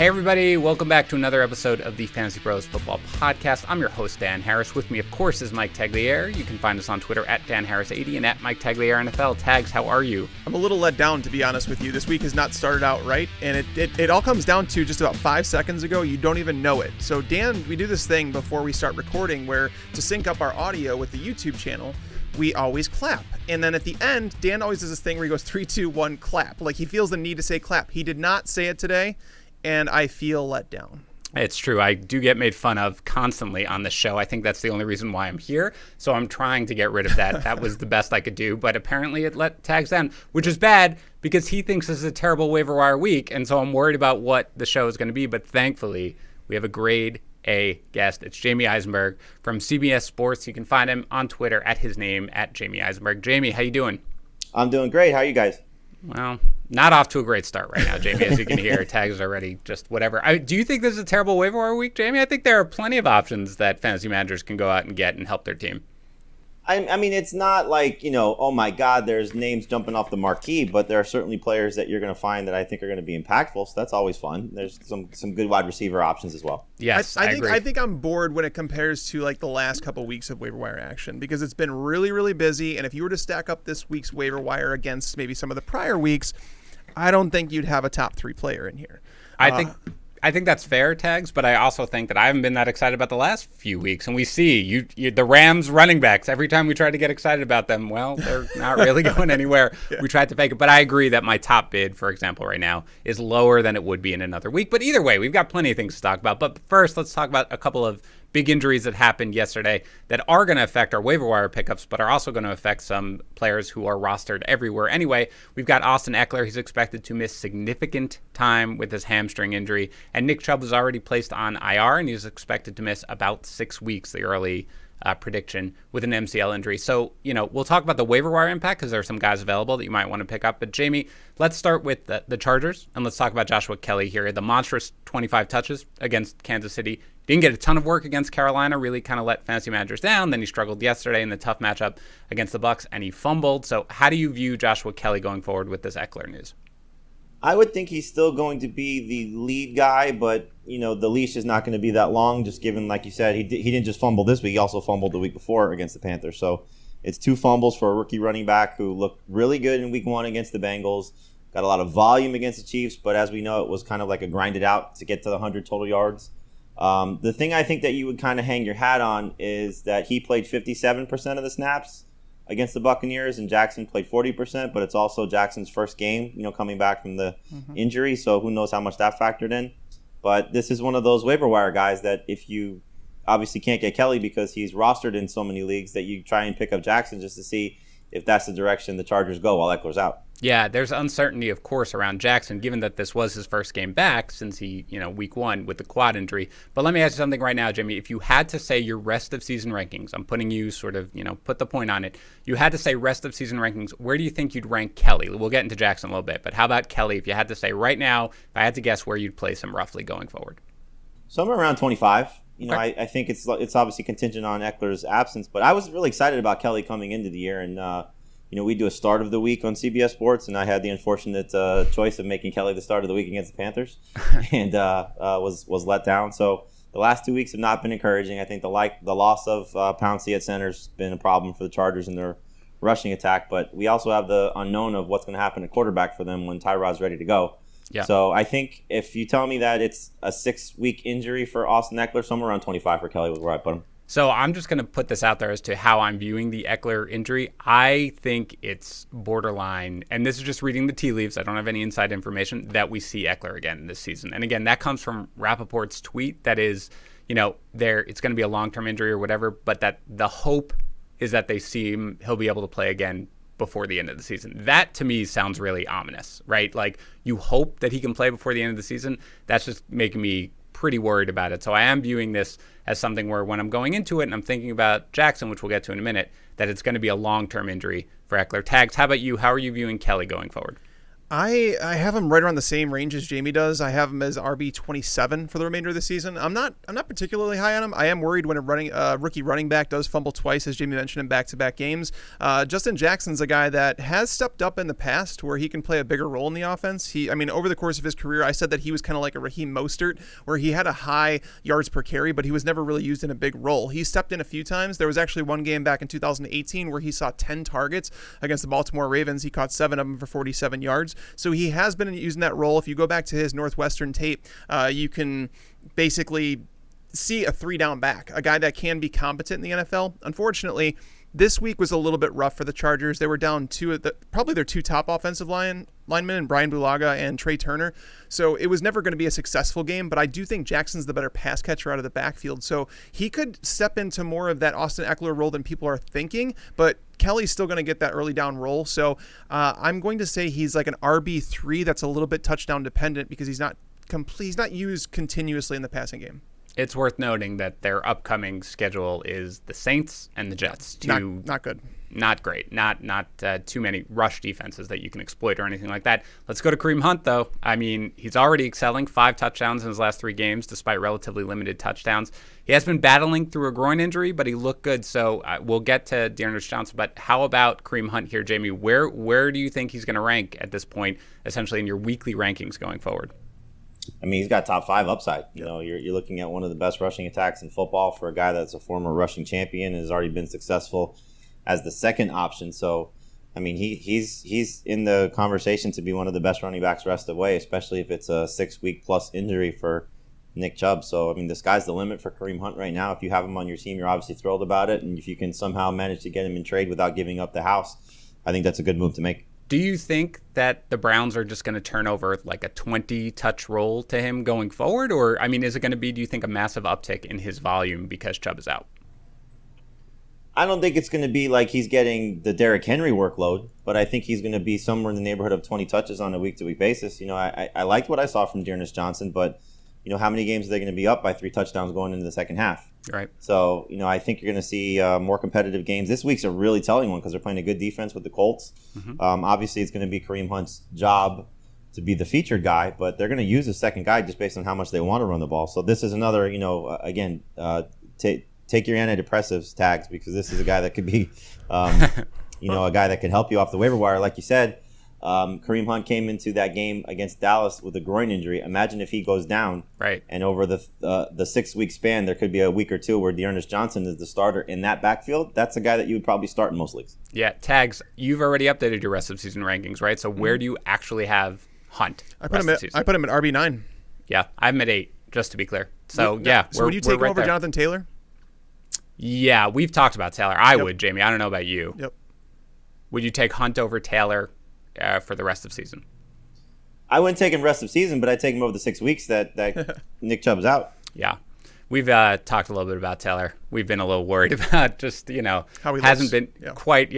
Hey everybody, welcome back to another episode of the FantasyPros Football Podcast. I'm your host, Dan Harris. With me, of course, is Mike Tagliere. You can find us on Twitter at DanHarris80 and at Mike Tagliere NFL. Tags, how are you? I'm a little let down, to be honest with you. This week has not started out right, and it all comes down to just about 5 seconds ago. You don't even know it. So, Dan, we do this thing before we start recording where to sync up our audio with the YouTube channel, we always clap. And then at the end, Dan always does this thing where he goes 3, 2, 1, clap. Like he feels the need to say clap. He did not say it today. And I feel let down. It's true. I do get made fun of constantly on the show. I think that's the only reason why I'm here. So I'm trying to get rid of that. That was the best I could do. But apparently it let Tags down, which is bad because he thinks this is a terrible waiver wire week. And so I'm worried about what the show is going to be. But thankfully, we have a grade A guest. It's Jamey Eisenberg from CBS Sports. You can find him on Twitter at his name, at Jamey Eisenberg. Jamey, how you doing? I'm doing great. How are you guys? Well, not off to a great start right now, Jamey, as you can hear. Tags are already just whatever. Do you think this is a terrible waiver wire week, Jamey? I think there are plenty of options that fantasy managers can go out and get and help their team. I mean, it's not like, oh my God, there's names jumping off the marquee, but there are certainly players that you're going to find that I think are going to be impactful. So that's always fun. There's some good wide receiver options as well. Yes, I agree. I think I'm bored when it compares to like the last couple weeks of waiver wire action because it's been really, really busy. And if you were to stack up this week's waiver wire against maybe some of the prior weeks, I don't think you'd have a top 3 player in here. I think that's fair, Tags, but I also think that I haven't been that excited about the last few weeks. And we see the Rams running backs, every time we try to get excited about them, well, they're not really going anywhere. Yeah. We tried to fake it. But I agree that my top bid, for example, right now is lower than it would be in another week. But either way, we've got plenty of things to talk about. But first, let's talk about a couple of big injuries that happened yesterday that are going to affect our waiver wire pickups, but are also going to affect some players who are rostered everywhere. Anyway, we've got Austin Ekeler. He's expected to miss significant time with his hamstring injury. And Nick Chubb was already placed on IR, and he's expected to miss about 6 weeks, the early prediction, with an MCL injury. So, we'll talk about the waiver wire impact because there are some guys available that you might want to pick up. But, Jamey, let's start with the Chargers, and let's talk about Joshua Kelley here. The monstrous 25 touches against Kansas City. Didn't get a ton of work against Carolina, really kind of let fantasy managers down. Then he struggled yesterday in the tough matchup against the Bucs, and he fumbled. So how do you view Joshua Kelley going forward with this Ekeler news? I would think he's still going to be the lead guy, but, the leash is not going to be that long, just given, like you said, he didn't just fumble this week. He also fumbled the week before against the Panthers. So it's 2 fumbles for a rookie running back who looked really good in week 1 against the Bengals. Got a lot of volume against the Chiefs, but as we know, it was kind of like a grinded out to get to the 100 total yards. The thing I think that you would kind of hang your hat on is that he played 57% of the snaps against the Buccaneers and Jackson played 40%, but it's also Jackson's first game, coming back from the injury. So who knows how much that factored in. But this is one of those waiver wire guys that if you obviously can't get Kelley because he's rostered in so many leagues that you try and pick up Jackson just to see if that's the direction the Chargers go while Ekeler's out. Yeah, there's uncertainty, of course, around Jackson, given that this was his first game back since he, week 1 with the quad injury. But let me ask you something right now, Jamey. If you had to say your rest of season rankings, I'm putting you sort of, put the point on it. You had to say rest of season rankings. Where do you think you'd rank Kelley? We'll get into Jackson a little bit, but how about Kelley? If you had to say right now, if I had to guess where you'd place him roughly going forward. Somewhere around 25. Okay. I think it's obviously contingent on Ekeler's absence, but I was really excited about Kelley coming into the year, and we do a start of the week on CBS Sports, and I had the unfortunate choice of making Kelley the start of the week against the Panthers, and was let down. So the last 2 weeks have not been encouraging. I think the loss of Pouncey at center has been a problem for the Chargers in their rushing attack, but we also have the unknown of what's going to happen at quarterback for them when Tyrod's ready to go. Yeah. So I think if you tell me that it's a 6-week injury for Austin Ekeler, somewhere around 25 for Kelley was where I put him. So I'm just going to put this out there as to how I'm viewing the Ekeler injury. I think it's borderline, and this is just reading the tea leaves. I don't have any inside information that we see Ekeler again this season. And again, that comes from Rappaport's tweet that is, it's going to be a long-term injury or whatever, but that the hope is that they see he'll be able to play again before the end of the season. That to me sounds really ominous, right? Like you hope that he can play before the end of the season. That's just making me pretty worried about it. So I am viewing this as something where when I'm going into it and I'm thinking about Jackson, which we'll get to in a minute, that it's going to be a long-term injury for Ekeler. Tags, how about you? How are you viewing Kelley going forward? I have him right around the same range as Jamey does. I have him as RB 27 for the remainder of the season. I'm not particularly high on him. I am worried when a rookie running back does fumble twice, as Jamey mentioned, in back-to-back games. Justin Jackson's a guy that has stepped up in the past where he can play a bigger role in the offense. Over the course of his career, I said that he was kind of like a Raheem Mostert, where he had a high yards per carry, but he was never really used in a big role. He stepped in a few times. There was actually one game back in 2018 where he saw 10 targets against the Baltimore Ravens. He caught 7 of them for 47 yards. So he has been using that role. If you go back to his Northwestern tape, you can basically see a 3-down back, a guy that can be competent in the NFL. Unfortunately, this week was a little bit rough for the Chargers. They were down probably their 2 top offensive linemen, and Brian Bulaga and Trey Turner. So it was never going to be a successful game, but I do think Jackson's the better pass catcher out of the backfield. So he could step into more of that Austin Ekeler role than people are thinking, but Kelley's still going to get that early down role. So I'm going to say he's like an RB3 that's a little bit touchdown dependent because he's not used continuously in the passing game. It's worth noting that their upcoming schedule is the Saints and the Jets. Not good. Not great. Not too many rush defenses that you can exploit or anything like that. Let's go to Kareem Hunt, though. I mean, he's already excelling. 5 touchdowns in his last 3 games, despite relatively limited touchdowns. He has been battling through a groin injury, but he looked good. So we'll get to Dearness Johnson. But how about Kareem Hunt here, Jamey? Where do you think he's going to rank at this point, essentially in your weekly rankings going forward? I mean, he's got top 5 upside. You're looking at one of the best rushing attacks in football for a guy that's a former rushing champion and has already been successful as the second option. So, I mean, he's in the conversation to be one of the best running backs rest of the way, especially if it's a 6-week plus injury for Nick Chubb. So, I mean, the sky's the limit for Kareem Hunt right now. If you have him on your team, you're obviously thrilled about it. And if you can somehow manage to get him in trade without giving up the house, I think that's a good move to make. Do you think that the Browns are just going to turn over like a 20-touch role to him going forward? Or, I mean, is it going to be, do you think, a massive uptick in his volume because Chubb is out? I don't think it's going to be like he's getting the Derrick Henry workload, but I think he's going to be somewhere in the neighborhood of 20 touches on a week-to-week basis. I liked what I saw from Dearness Johnson, but, how many games are they going to be up by 3 touchdowns going into the second half? Right. So, I think you're going to see more competitive games. This week's a really telling one because they're playing a good defense with the Colts. Mm-hmm. Obviously, it's going to be Kareem Hunt's job to be the featured guy, but they're going to use a second guy just based on how much they want to run the ball. So this is another, take your antidepressives tags because this is a guy that could be, a guy that can help you off the waiver wire. Like you said, Kareem Hunt came into that game against Dallas with a groin injury. Imagine if he goes down, right? And over the 6-week span, there could be a week or two where Dearness Johnson is the starter in that backfield. That's a guy that you would probably start in most leagues. Yeah, tags. You've already updated your rest of season rankings, right? So where do you actually have Hunt? I put him at RB9. Yeah, I'm at 8, just to be clear. So So would you take him over Jonathan Taylor? Yeah, we've talked about Taylor. I would, Jamey. I don't know about you. Yep. Would you take Hunt over Taylor for the rest of season? I wouldn't take him rest of season, but I'd take him over the 6 weeks that Nick Chubb's out. Yeah. We've talked a little bit about Taylor. We've been a little worried about just, how he hasn't been quite,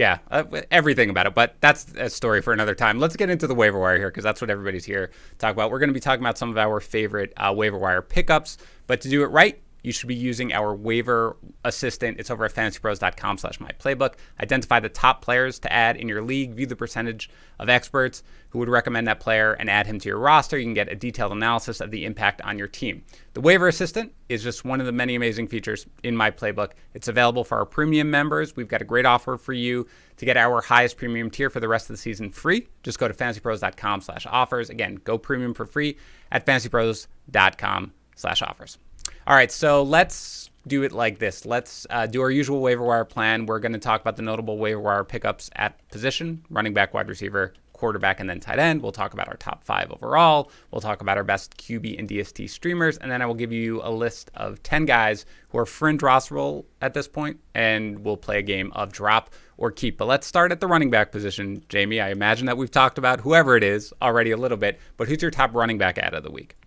everything about it. But that's a story for another time. Let's get into the waiver wire here because that's what everybody's here to talk about. We're going to be talking about some of our favorite waiver wire pickups. But to do it right, you should be using our waiver assistant. It's over at fantasypros.com/myplaybook. Identify the top players to add in your league, view the percentage of experts who would recommend that player, and add him to your roster. You can get a detailed analysis of the impact on your team. The waiver assistant is just one of the many amazing features in my playbook. It's available for our premium members. We've got a great offer for you to get our highest premium tier for the rest of the season free. Just go to fantasypros.com/offers. Again, go premium for free at fantasypros.com/offers. All right, so let's do it like this. Let's do our usual waiver wire plan. We're going to talk about the notable waiver wire pickups at position: running back, wide receiver, quarterback, and then tight end. We'll talk about our top 5 overall. We'll talk about our best QB and DST streamers, and then I will give you a list of 10 guys who are fringe rosterable at this point, and we'll play a game of drop or keep. But let's start at the running back position. Jamey, I imagine that we've talked about whoever it is already a little bit, but who's your top running back ad of the week?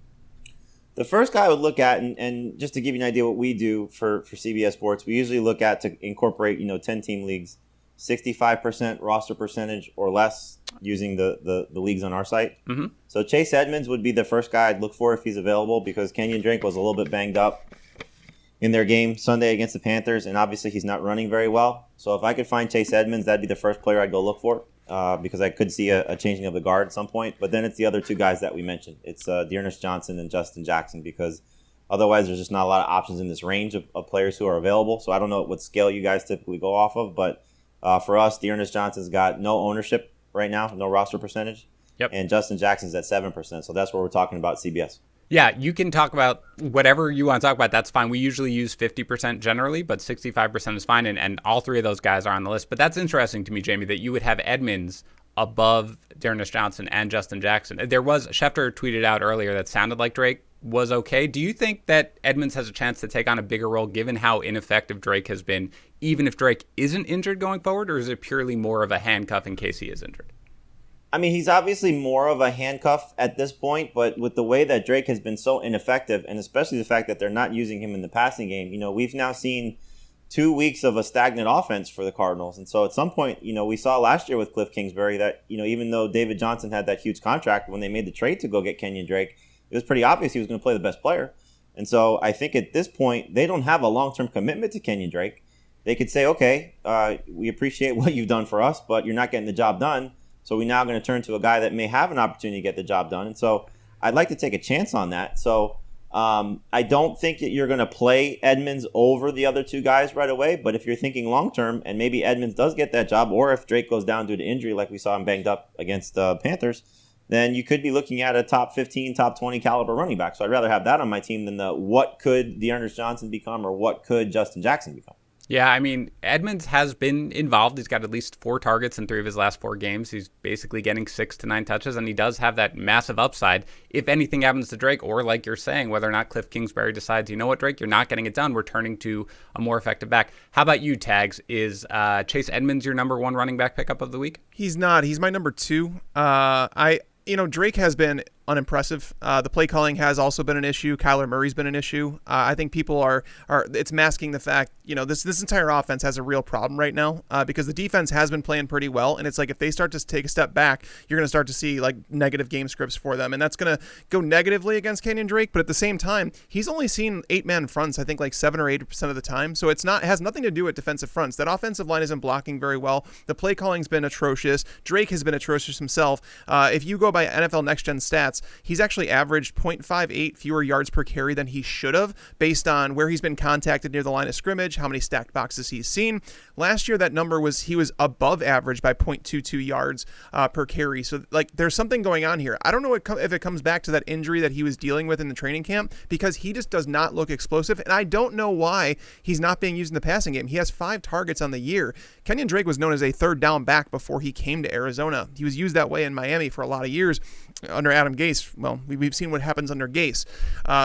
The first guy I would look at, and just to give you an idea what we do for CBS Sports, we usually look at to incorporate 10-team leagues, 65% roster percentage or less using the leagues on our site. Mm-hmm. So Chase Edmonds would be the first guy I'd look for if he's available because Kenyon Drake was a little bit banged up in their game Sunday against the Panthers, and obviously he's not running very well. So if I could find Chase Edmonds, that'd be the first player I'd go look for. because I could see a changing of the guard at some point. But then it's the other two guys that we mentioned. It's Dearness Johnson and Justin Jackson, because otherwise there's just not a lot of options in this range of players who are available. So I don't know what scale you guys typically go off of, but for us, Dearness Johnson's got no ownership right now, no roster percentage. Yep. And Justin Jackson's at 7%. So that's where we're talking about CBS. Yeah, you can talk about whatever you want to talk about. That's fine. We usually use 50% generally, but 65% is fine. And all three of those guys are on the list. But that's interesting to me, Jamey, that you would have Edmonds above Dearness Johnson and Justin Jackson. Schefter tweeted out earlier that sounded like Drake was okay. Do you think that Edmonds has a chance to take on a bigger role given how ineffective Drake has been, even if Drake isn't injured going forward, or is it purely more of a handcuff in case he is injured? I mean, he's obviously more of a handcuff at this point, but with the way that Drake has been so ineffective, and especially the fact that they're not using him in the passing game, we've now seen 2 weeks of a stagnant offense for the Cardinals. And so at some point, we saw last year with Cliff Kingsbury that, even though David Johnson had that huge contract, when they made the trade to go get Kenyon Drake, it was pretty obvious he was going to play the best player. And so I think at this point, they don't have a long-term commitment to Kenyon Drake. They could say, okay, we appreciate what you've done for us, but you're not getting the job done. So we're now going to turn to a guy that may have an opportunity to get the job done. And so I'd like to take a chance on that. So I don't think that you're going to play Edmonds over the other two guys right away. But if you're thinking long-term and maybe Edmonds does get that job, or if Drake goes down due to injury like we saw him banged up against the Panthers, then you could be looking at a top 15, top 20 caliber running back. So I'd rather have that on my team than the what could Dearness Johnson become or what could Justin Jackson become. Yeah, I mean, Edmonds has been involved. He's got at least 4 targets in 3 of his last 4 games. He's basically getting 6 to 9 touches, and he does have that massive upside if anything happens to Drake, or like you're saying, whether or not Cliff Kingsbury decides, you know what, Drake, you're not getting it done. We're turning to a more effective back. How about you, Tags? Is Chase Edmonds your number 1 running back pickup of the week? He's not. He's my number 2. Drake has been unimpressive. The play calling has also been an issue. Kyler Murray's been an issue. I think people are it's masking the fact, this entire offense has a real problem right now because the defense has been playing pretty well. And it's like if they start to take a step back, you're going to start to see like negative game scripts for them. And that's going to go negatively against Kenyon Drake. But at the same time, he's only seen 8-man fronts, I think like 7 or 8% of the time. So it has nothing to do with defensive fronts. That offensive line isn't blocking very well. The play calling's been atrocious. Drake has been atrocious himself. If you go by NFL Next Gen stats, he's actually averaged 0.58 fewer yards per carry than he should have based on where he's been contacted near the line of scrimmage, how many stacked boxes he's seen. Last year, that number he was above average by 0.22 yards per carry. So like there's something going on here. I don't know if it comes back to that injury that he was dealing with in the training camp, because he just does not look explosive. And I don't know why he's not being used in the passing game. He has 5 targets on the year. Kenyon Drake was known as a third down back before he came to Arizona. He was used that way in Miami for a lot of years under Adam Gase. Well, we've seen what happens under Gase.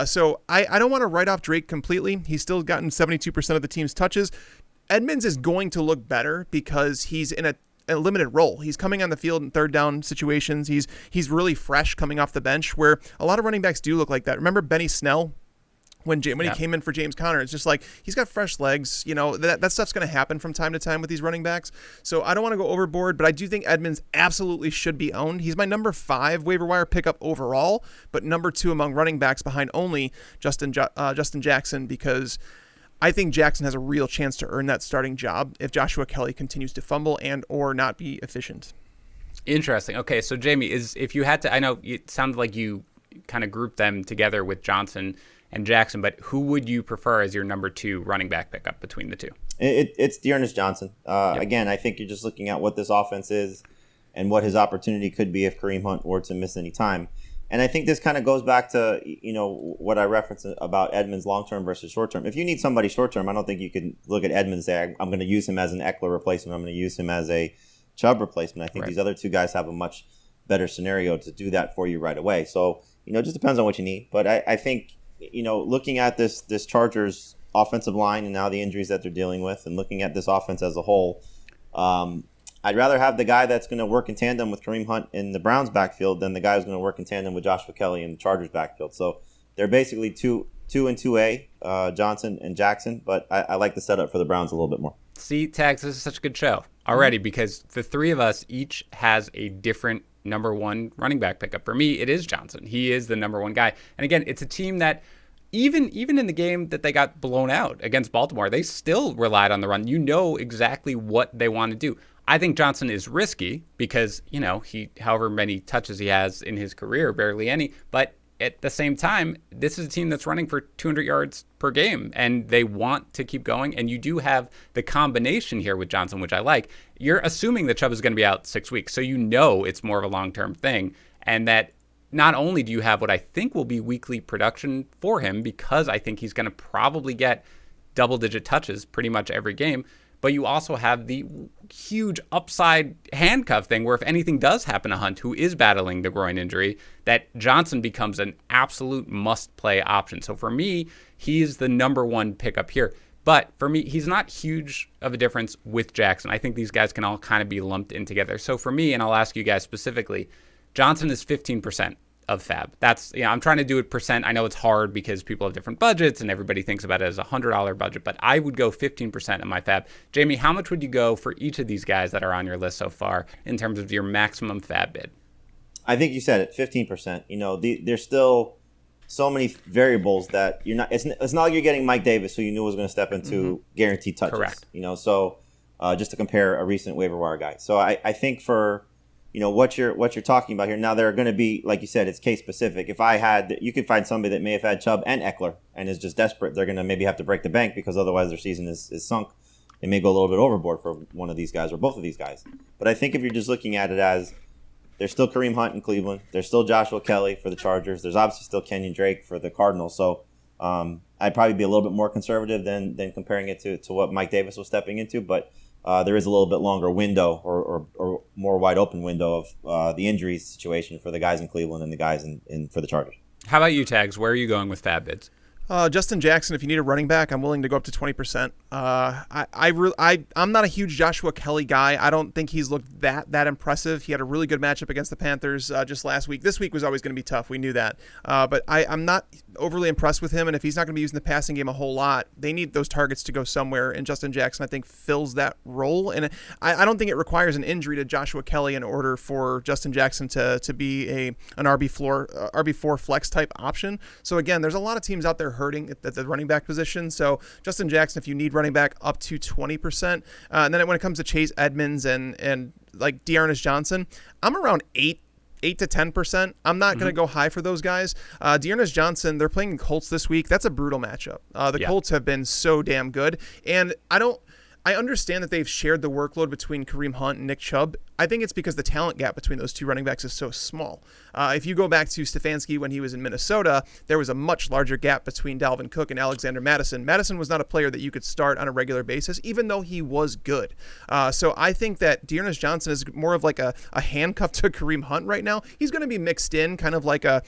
So I don't want to write off Drake completely. He's still gotten 72% of the team's touches. Edmonds is going to look better because he's in a limited role. He's coming on the field in third down situations. He's really fresh coming off the bench, where a lot of running backs do look like that. Remember Benny Snell? When he came in for James Conner, it's just like he's got fresh legs. That stuff's going to happen from time to time with these running backs. So I don't want to go overboard, but I do think Edmonds absolutely should be owned. He's my number 5 waiver wire pickup overall, but number 2 among running backs behind only Justin Jackson, because I think Jackson has a real chance to earn that starting job if Joshua Kelley continues to fumble and or not be efficient. Interesting. Okay, so Jamey, if you had to, I know it sounded like you kind of grouped them together with Johnson and Jackson, but who would you prefer as your number 2 running back pickup between the 2? It's Dearness Johnson. Yep. Again, I think you're just looking at what this offense is and what his opportunity could be if Kareem Hunt were to miss any time. And I think this kind of goes back to, what I referenced about Edmonds long-term versus short-term. If you need somebody short-term, I don't think you can look at Edmonds and say, I'm going to use him as an Ekeler replacement. I'm going to use him as a Chubb replacement. I think These other 2 guys have a much better scenario to do that for you right away. So, it just depends on what you need. But I think, looking at this Chargers offensive line and now the injuries that they're dealing with, and looking at this offense as a whole, I'd rather have the guy that's going to work in tandem with Kareem Hunt in the Browns backfield than the guy who's going to work in tandem with Joshua Kelley in the Chargers backfield. So they're basically 2 and 2A, Johnson and Jackson, but I like the setup for the Browns a little bit more. See, Tags, this is such a good show already because the 3 of us each has a different number 1 running back pickup. For me, it is Johnson. He is the number 1 guy. And again, it's a team that even in the game that they got blown out against Baltimore, they still relied on the run. You know exactly what they want to do. I think Johnson is risky because, he, however many touches he has in his career, barely any, but at the same time, this is a team that's running for 200 yards per game, and they want to keep going. And you do have the combination here with Johnson, which I like. You're assuming that Chubb is going to be out 6 weeks, so it's more of a long-term thing, and that not only do you have what I think will be weekly production for him, because I think he's going to probably get double-digit touches pretty much every game, but you also have the huge upside handcuff thing where if anything does happen to Hunt, who is battling the groin injury, that Johnson becomes an absolute must-play option. So for me, he is the number one pickup here. But for me, he's not huge of a difference with Jackson. I think these guys can all kind of be lumped in together. So for me, and I'll ask you guys specifically, Johnson is 15% of FAAB. That's, I'm trying to do it percent. I know it's hard because people have different budgets and everybody thinks about it as a $100 budget, but I would go 15% of my FAAB. Jamey, how much would you go for each of these guys that are on your list so far in terms of your maximum FAAB bid? I think you said it, 15%. There's still so many variables that you're not. It's not like you're getting Mike Davis, who you knew was going to step into guaranteed touches. Correct. So just to compare a recent waiver wire guy. So I think for what you're talking about here. Now there are going to be, like you said, it's case specific. You could find somebody that may have had Chubb and Ekeler and is just desperate. They're going to maybe have to break the bank because otherwise their season is sunk. They may go a little bit overboard for one of these guys or both of these guys. But I think if you're just looking at it as there's still Kareem Hunt in Cleveland, there's still Joshua Kelley for the Chargers, there's obviously still Kenyon Drake for the Cardinals. So I'd probably be a little bit more conservative than comparing it to what Mike Davis was stepping into, but. There is a little bit longer window or more wide open window of the injury situation for the guys in Cleveland and the guys for the Chargers. How about you, Tags? Where are you going with FAAB bids? Justin Jackson, if you need a running back, I'm willing to go up to 20%. I'm not a huge Joshua Kelley guy. I don't think he's looked that impressive. He had a really good matchup against the Panthers just last week. This week was always going to be tough. We knew that. But I'm not overly impressed with him. And if he's not going to be using the passing game a whole lot, they need those targets to go somewhere. And Justin Jackson, I think, fills that role. And I don't think it requires an injury to Joshua Kelley in order for Justin Jackson to be an RB4 flex type option. So again, there's a lot of teams out there hurting at the running back position. So Justin Jackson, if you need running back, up to 20%. And then when it comes to Chase Edmonds and like Dearness Johnson, I'm around 8 to 10%. I'm not going to go high for those guys. Dearness Johnson, they're playing Colts this week. That's a brutal matchup. Colts have been so damn good. And I understand that they've shared the workload between Kareem Hunt and Nick Chubb. I think it's because the talent gap between those two running backs is so small. If you go back to Stefanski when he was in Minnesota, there was a much larger gap between Dalvin Cook and Alexander Mattison. Mattison was not a player that you could start on a regular basis, even though he was good. So I think that Dearness Johnson is more of like a handcuff to Kareem Hunt right now. He's going to be mixed in, kind of like a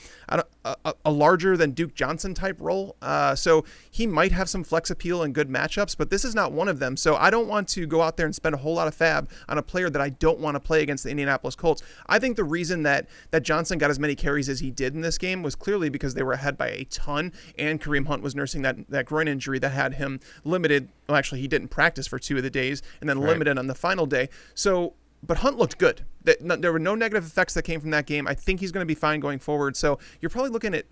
larger than Duke Johnson type role. So he might have some flex appeal and good matchups, but this is not one of them. So I don't want to go out there and spend a whole lot of FAAB on a player that I don't want to play against the Indianapolis Colts. I think the reason that Johnson got as many carries as he did in this game was clearly because they were ahead by a ton, and Kareem Hunt was nursing that groin injury that had him limited. Well, actually, he didn't practice for 2 of the days and then limited on the final day. So, but Hunt looked good. There were no negative effects that came from that game. I think he's going to be fine going forward. So you're probably looking at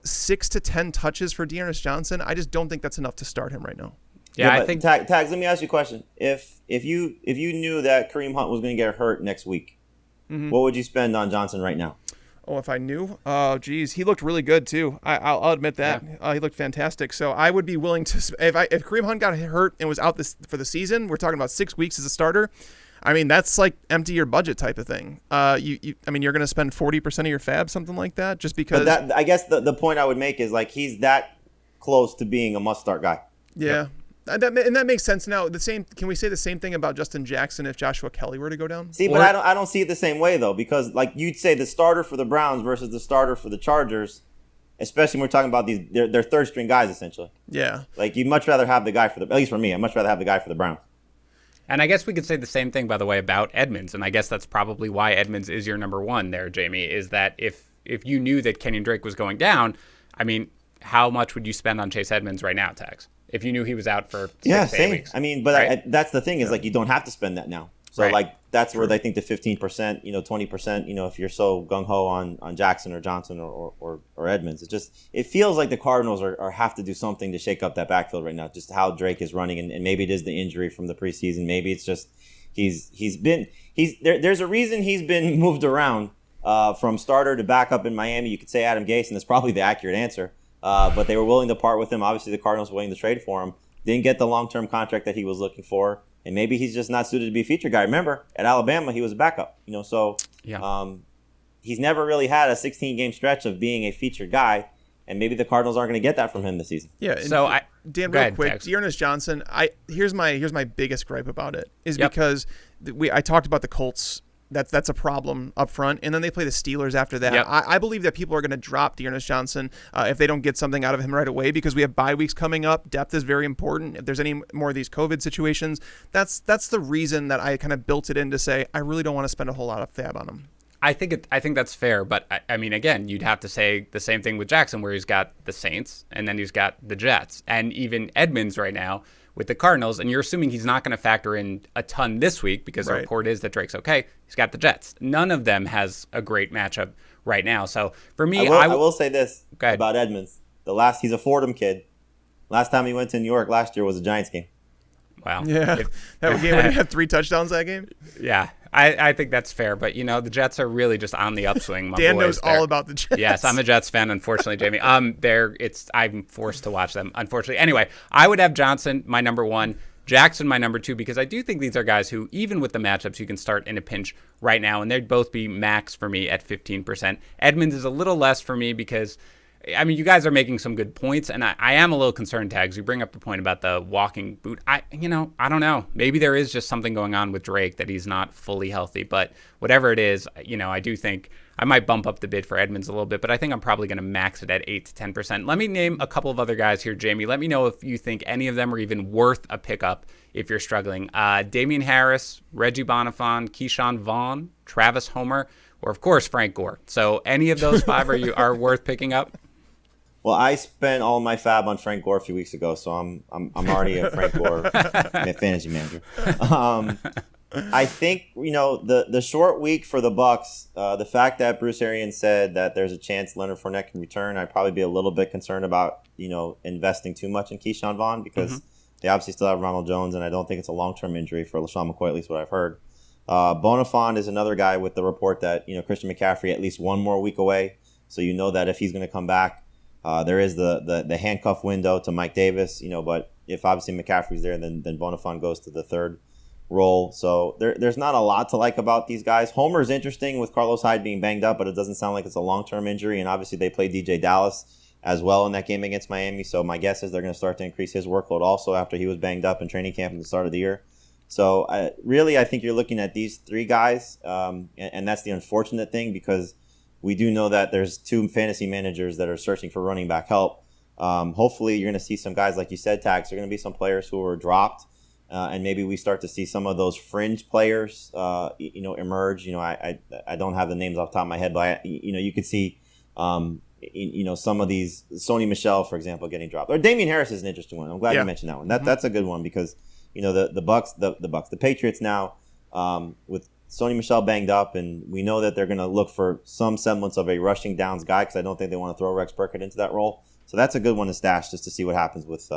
6 to 10 touches for Dearness Johnson. I just don't think that's enough to start him right now. Yeah, I think Tags. Let me ask you a question. If you knew that Kareem Hunt was going to get hurt next week, what would you spend on Johnson right now? Oh, if I knew? Oh, geez, he looked really good too. I'll admit that. Yeah. He looked fantastic. So I would be willing to. If Kareem Hunt got hurt and was out for the season, we're talking about 6 weeks as a starter. I mean, that's like empty your budget type of thing. You're going to spend 40% of your FAAB, something like that, just because. But I guess the point I would make is like he's that close to being a must-start guy. Yeah. That makes sense. Now, can we say the same thing about Justin Jackson if Joshua Kelley were to go down? See, but I don't see it the same way though, because like you'd say the starter for the Browns versus the starter for the Chargers, especially when we're talking about they're third string guys essentially. Yeah. Like you'd much rather have the guy at least for me, I'd much rather have the guy for the Browns. And I guess we could say the same thing, by the way, about Edmonds, and I guess that's probably why Edmonds is your number one there, Jamey, is that if you knew that Kenyon Drake was going down, I mean, how much would you spend on Chase Edmonds right now, Tags? If you knew he was out for 6 to 8 weeks. I mean, but right? That's the thing is like you don't have to spend that now. So like that's where they think the 15%, 20%, if you're so gung ho on Jackson or Johnson or Edmonds, it feels like the Cardinals are have to do something to shake up that backfield right now. Just how Drake is running, and maybe it is the injury from the preseason. Maybe it's just There's a reason he's been moved around from starter to backup in Miami. You could say Adam Gase, and that's probably the accurate answer. But they were willing to part with him. Obviously, the Cardinals were willing to trade for him. Didn't get the long-term contract that he was looking for, and maybe he's just not suited to be a feature guy. Remember, at Alabama, he was a backup. He's never really had a 16-game stretch of being a featured guy, and maybe the Cardinals aren't going to get that from him this season. Yeah. So Dan, real quick, Dearness Johnson. Here's my biggest gripe about it is because I talked about the Colts. That's a problem up front, and then they play the Steelers after that. I believe that people are going to drop Dearness Johnson if they don't get something out of him right away, because we have bye weeks coming up. Depth is very important. If there's any more of these COVID situations, that's the reason that I kind of built it in to say I really don't want to spend a whole lot of FAAB on him. I think that's fair, but I mean, again, you'd have to say the same thing with Jackson, where he's got the Saints and then he's got the Jets, and even Edmonds right now with the Cardinals, and you're assuming he's not going to factor in a ton this week because the report is that Drake's okay. He's got the Jets. None of them has a great matchup right now. So for me, I will say this about Edmonds: he's a Fordham kid. Last time he went to New York last year was a Giants game. Wow. Yeah, that game when he had 3 touchdowns that game. Yeah. I think that's fair, but the Jets are really just on the upswing. Dan knows all about the Jets. Yes, I'm a Jets fan, unfortunately, Jamey. I'm forced to watch them, unfortunately. Anyway, I would have Johnson my number 1, Jackson my number 2, because I do think these are guys who, even with the matchups, you can start in a pinch right now, and they'd both be max for me at 15%. Edmonds is a little less for me because, I mean, you guys are making some good points, and I am a little concerned, Tags. You bring up the point about the walking boot. I don't know. Maybe there is just something going on with Drake that he's not fully healthy, but whatever it is, I do think I might bump up the bid for Edmonds a little bit, but I think I'm probably going to max it at 8 to 10%. Let me name a couple of other guys here, Jamey. Let me know if you think any of them are even worth a pickup if you're struggling. Damian Harris, Reggie Bonifant, Keyshawn Vaughn, Travis Homer, or of course Frank Gore. So any of those 5 are worth picking up? Well, I spent all my FAAB on Frank Gore a few weeks ago, so I'm already a Frank Gore fantasy manager. I think the short week for the Bucs, the fact that Bruce Arians said that there's a chance Leonard Fournette can return, I'd probably be a little bit concerned about investing too much in Keyshawn Vaughn, because they obviously still have Ronald Jones, and I don't think it's a long-term injury for LaShawn McCoy, at least what I've heard. Bonifant is another guy with the report that Christian McCaffrey at least one more week away, so that if he's going to come back. There is the handcuff window to Mike Davis, but if obviously McCaffrey's there, then Bonifant goes to the third role. So there's not a lot to like about these guys. Homer's interesting with Carlos Hyde being banged up, but it doesn't sound like it's a long-term injury. And obviously they played DJ Dallas as well in that game against Miami. So my guess is they're going to start to increase his workload also after he was banged up in training camp at the start of the year. So I think you're looking at these 3 guys, and that's the unfortunate thing, because we do know that there's 2 fantasy managers that are searching for running back help. Hopefully, you're going to see some guys, like you said, Tax. There are going to be some players who are dropped, and maybe we start to see some of those fringe players, emerge. I don't have the names off the top of my head, but you could see, some of these, Sony Michel, for example, getting dropped. Or Damian Harris is an interesting one. I'm glad you mentioned that one. That's a good one, because the Patriots now, with Sony Michel banged up, and we know that they're going to look for some semblance of a rushing downs guy, because I don't think they want to throw Rex Burkhead into that role. So that's a good one to stash, just to see what happens with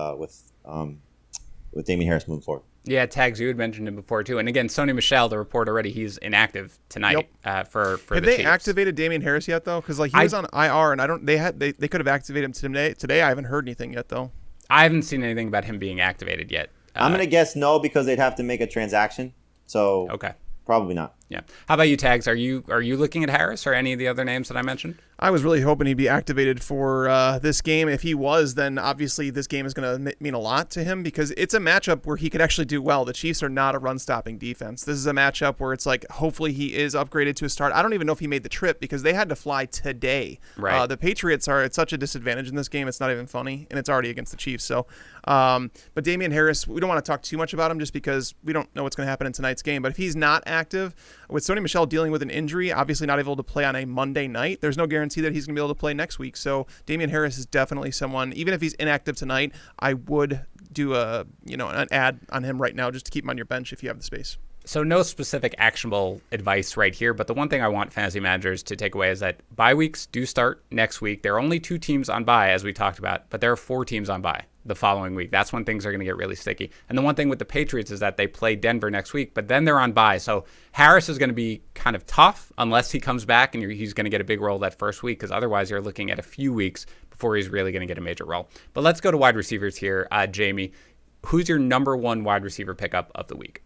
Damian Harris moving forward. Yeah, Tags, you had mentioned him before too. And again, Sony Michel, the report already, he's inactive tonight for Have the they Chiefs. Activated Damian Harris yet though? Because he was on IR, and they could have activated him today. I haven't heard anything yet though. I haven't seen anything about him being activated yet. I'm going to guess no, because they'd have to make a transaction. So okay. Probably not. Yeah. How about you, Tags? Are you looking at Harris or any of the other names that I mentioned? I was really hoping he'd be activated for this game. If he was, then obviously this game is going to mean a lot to him, because it's a matchup where he could actually do well. The Chiefs are not a run-stopping defense. This is a matchup where it's like, hopefully he is upgraded to a start. I don't even know if he made the trip, because they had to fly today. Right. The Patriots are at such a disadvantage in this game. It's not even funny, and it's already against the Chiefs. So, but Damian Harris, we don't want to talk too much about him just because we don't know what's going to happen in tonight's game. But if he's not active, with Sony Michel dealing with an injury, obviously not able to play on a Monday night, there's no guarantee that he's going to be able to play next week. So Damian Harris is definitely someone, even if he's inactive tonight, I would do an ad on him right now just to keep him on your bench if you have the space. So no specific actionable advice right here, but the one thing I want fantasy managers to take away is that bye weeks do start next week. There are only 2 teams on bye, as we talked about, but there are 4 teams on bye. the following week. That's when things are going to get really sticky. And the one thing with the Patriots is that they play Denver next week, but then they're on bye. So Harris is going to be kind of tough unless he comes back and he's going to get a big role that first week, because otherwise you're looking at a few weeks before he's really going to get a major role. But let's go to wide receivers here. Jamey, who's your number one wide receiver pickup of the week?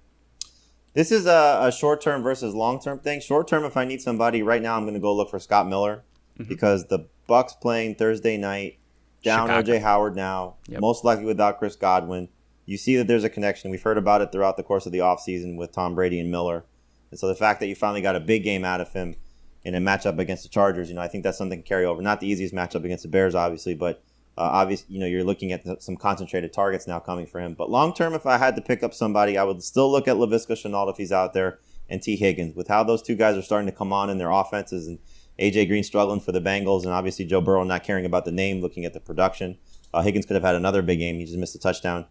This is a short-term versus long-term thing. Short-term, if I need somebody, right now I'm going to go look for Scott Miller because the Bucs playing Thursday night, down O.J. Howard now, most likely without Chris Godwin. You see that there's a connection. We've heard about it throughout the course of the offseason with Tom Brady and Miller. And so the fact that you finally got a big game out of him in a matchup against the Chargers, I think that's something to carry over. Not the easiest matchup against the Bears, obviously, but obviously, you're looking at some concentrated targets now coming for him. But long-term, if I had to pick up somebody, I would still look at Laviska Shenault if he's out there and T. Higgins. With how those two guys are starting to come on in their offenses and A.J. Green struggling for the Bengals and obviously Joe Burrow not caring about the name, looking at the production. Higgins could have had another big game. He just missed a touchdown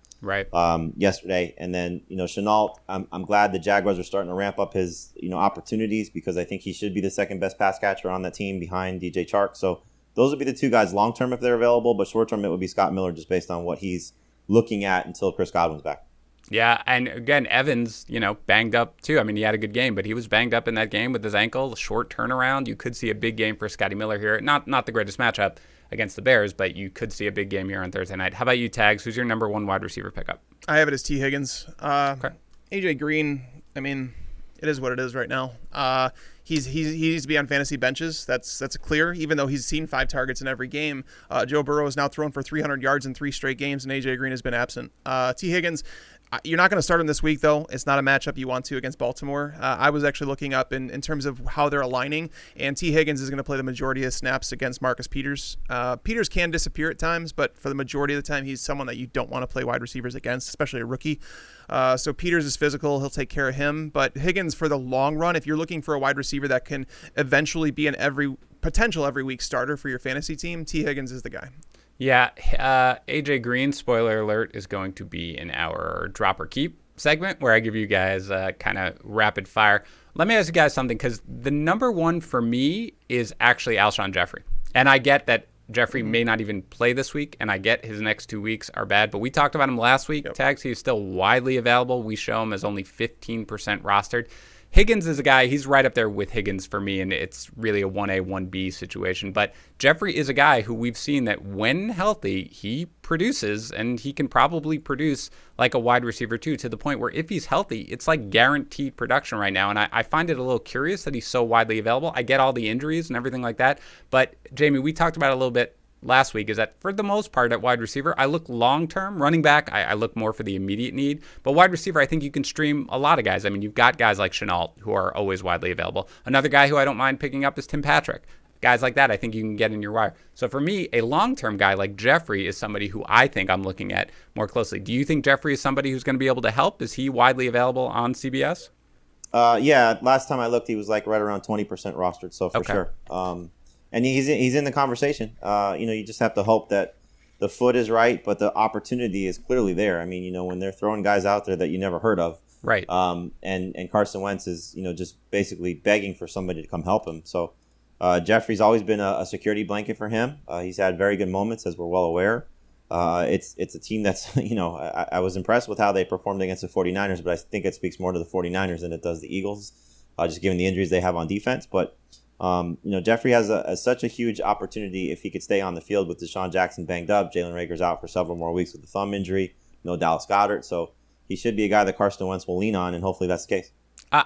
yesterday. And then, Shenault, I'm glad the Jaguars are starting to ramp up his, opportunities because I think he should be the second best pass catcher on that team behind DJ Chark. So those would be the two guys long-term if they're available, but short-term it would be Scott Miller just based on what he's looking at until Chris Godwin's back. Yeah, and again, Evans, banged up too. I mean, he had a good game, but he was banged up in that game with his ankle, short turnaround. You could see a big game for Scotty Miller here. Not the greatest matchup against the Bears, but you could see a big game here on Thursday night. How about you, Tags? Who's your number one wide receiver pickup? I have it as T. Higgins. Okay. AJ Green, I mean, it is what it is right now. He needs to be on fantasy benches. That's clear, even though he's seen 5 targets in every game. Joe Burrow has now thrown for 300 yards in 3 straight games, and AJ Green has been absent. T. Higgins, you're not going to start him this week, though. It's not a matchup you want to against Baltimore. I was actually looking up in terms of how they're aligning, and T. Higgins is going to play the majority of snaps against Marcus Peters. Peters can disappear at times, but for the majority of the time, he's someone that you don't want to play wide receivers against, especially a rookie. So Peters is physical. He'll take care of him. But Higgins, for the long run, if you're looking for a wide receiver that can eventually be an every week starter for your fantasy team, T. Higgins is the guy. Yeah, AJ Green, spoiler alert, is going to be in our drop or keep segment where I give you guys kind of rapid fire. Let me ask you guys something, because the number one for me is actually Alshon Jeffery. And I get that Jeffrey may not even play this week, and I get his next 2 weeks are bad, but we talked about him last week. Tags, he's still widely available. We show him as only 15% rostered. Higgins is a guy, he's right up there with Higgins for me, and it's really a 1A, 1B situation. But Jeffrey is a guy who we've seen that when healthy, he produces, and he can probably produce like a wide receiver too, to the point where if he's healthy, it's like guaranteed production right now. And I find it a little curious that he's so widely available. I get all the injuries and everything like that. But Jamey, we talked about it a little bit last week, is that for the most part at wide receiver, I look long-term. Running back, I look more for the immediate need. But wide receiver, I think you can stream a lot of guys. I mean, you've got guys like Shenault who are always widely available. Another guy who I don't mind picking up is Tim Patrick. Guys like that, I think you can get in your wire. So for me, a long-term guy like Jeffrey is somebody who I think I'm looking at more closely. Do you think Jeffrey is somebody who's going to be able to help? Is he widely available on CBS? Yeah, last time I looked, he was like right around 20% rostered, so for sure. And he's in the conversation. You just have to hope that the foot is right, but the opportunity is clearly there. I mean, when they're throwing guys out there that you never heard of, right? And Carson Wentz is, just basically begging for somebody to come help him. So Jeffrey's always been a security blanket for him. He's had very good moments, as we're well aware. It's a team that's, I was impressed with how they performed against the 49ers, but I think it speaks more to the 49ers than it does the Eagles, just given the injuries they have on defense. But Jeffrey has such a huge opportunity if he could stay on the field with Deshaun Jackson banged up. Jalen Reagor's out for several more weeks with the thumb injury. No Dallas Goedert. So he should be a guy that Carson Wentz will lean on, and hopefully that's the case.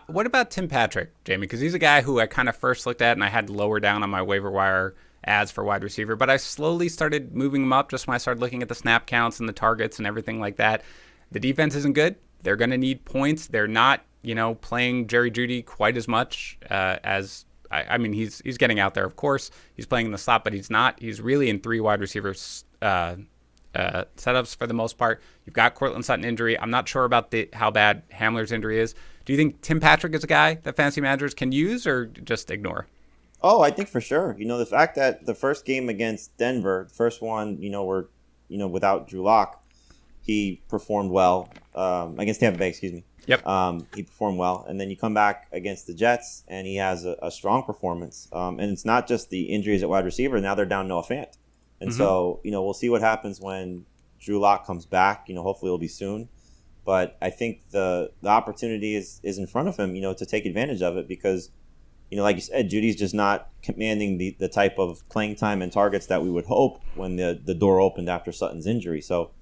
What about Tim Patrick, Jamey? Because he's a guy who I kind of first looked at and I had lower down on my waiver wire ads for wide receiver, but I slowly started moving him up just when I started looking at the snap counts and the targets and everything like that. The defense isn't good. They're going to need points. They're not, playing Jerry Jeudy quite as much as I mean, he's getting out there, of course. He's playing in the slot, but he's not. He's really in 3 wide receivers setups for the most part. You've got Cortland Sutton injury. I'm not sure about how bad Hamler's injury is. Do you think Tim Patrick is a guy that fantasy managers can use or just ignore? Oh, I think for sure. The fact that the first game against Denver, the first one, without Drew Lock, he performed well. Against Tampa Bay, excuse me. Yep. He performed well. And then you come back against the Jets, and he has a strong performance. And it's not just the injuries at wide receiver. Now they're down Noah Fant. And so, we'll see what happens when Drew Lock comes back. Hopefully it'll be soon. But I think the opportunity is in front of him, to take advantage of it because, like you said, Judy's just not commanding the type of playing time and targets that we would hope when the door opened after Sutton's injury. So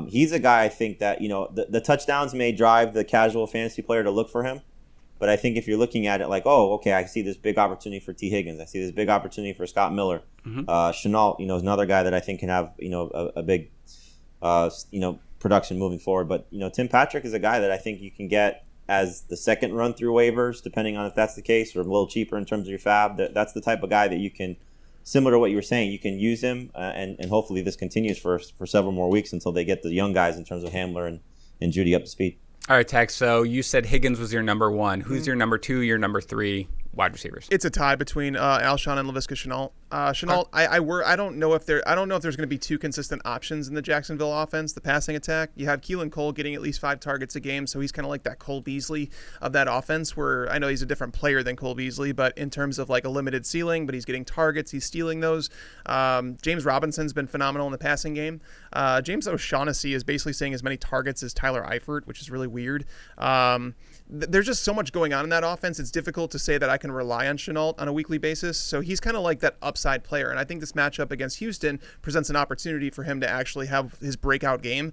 he's a guy I think that, the touchdowns may drive the casual fantasy player to look for him. But I think if you're looking at it like, oh, okay, I see this big opportunity for T. Higgins. I see this big opportunity for Scott Miller. Chenault, is another guy that I think can have, a big, production moving forward. But, Tim Patrick is a guy that I think you can get as the second run through waivers, depending on if that's the case, or a little cheaper in terms of your fab. That's the type of guy that you can, similar to what you were saying, you can use him, and hopefully this continues for several more weeks until they get the young guys in terms of Hamler and Judy up to speed. All right, Tex. So you said Higgins was your number one. Who's your number two, your number three wide receivers? It's a tie between Alshon and Laviska Shenault. Shenault, I don't know if there's going to be two consistent options in the Jacksonville offense, the passing attack. You have Keelan Cole getting at least 5 targets a game, so he's kind of like that Cole Beasley of that offense, where I know he's a different player than Cole Beasley, but in terms of like a limited ceiling, but he's getting targets, he's stealing those. James Robinson's been phenomenal in the passing game. James O'Shaughnessy is basically seeing as many targets as Tyler Eifert, which is really weird. There's just so much going on in that offense. It's difficult to say that I can rely on Shenault on a weekly basis. So he's kind of like that upside player. And I think this matchup against Houston presents an opportunity for him to actually have his breakout game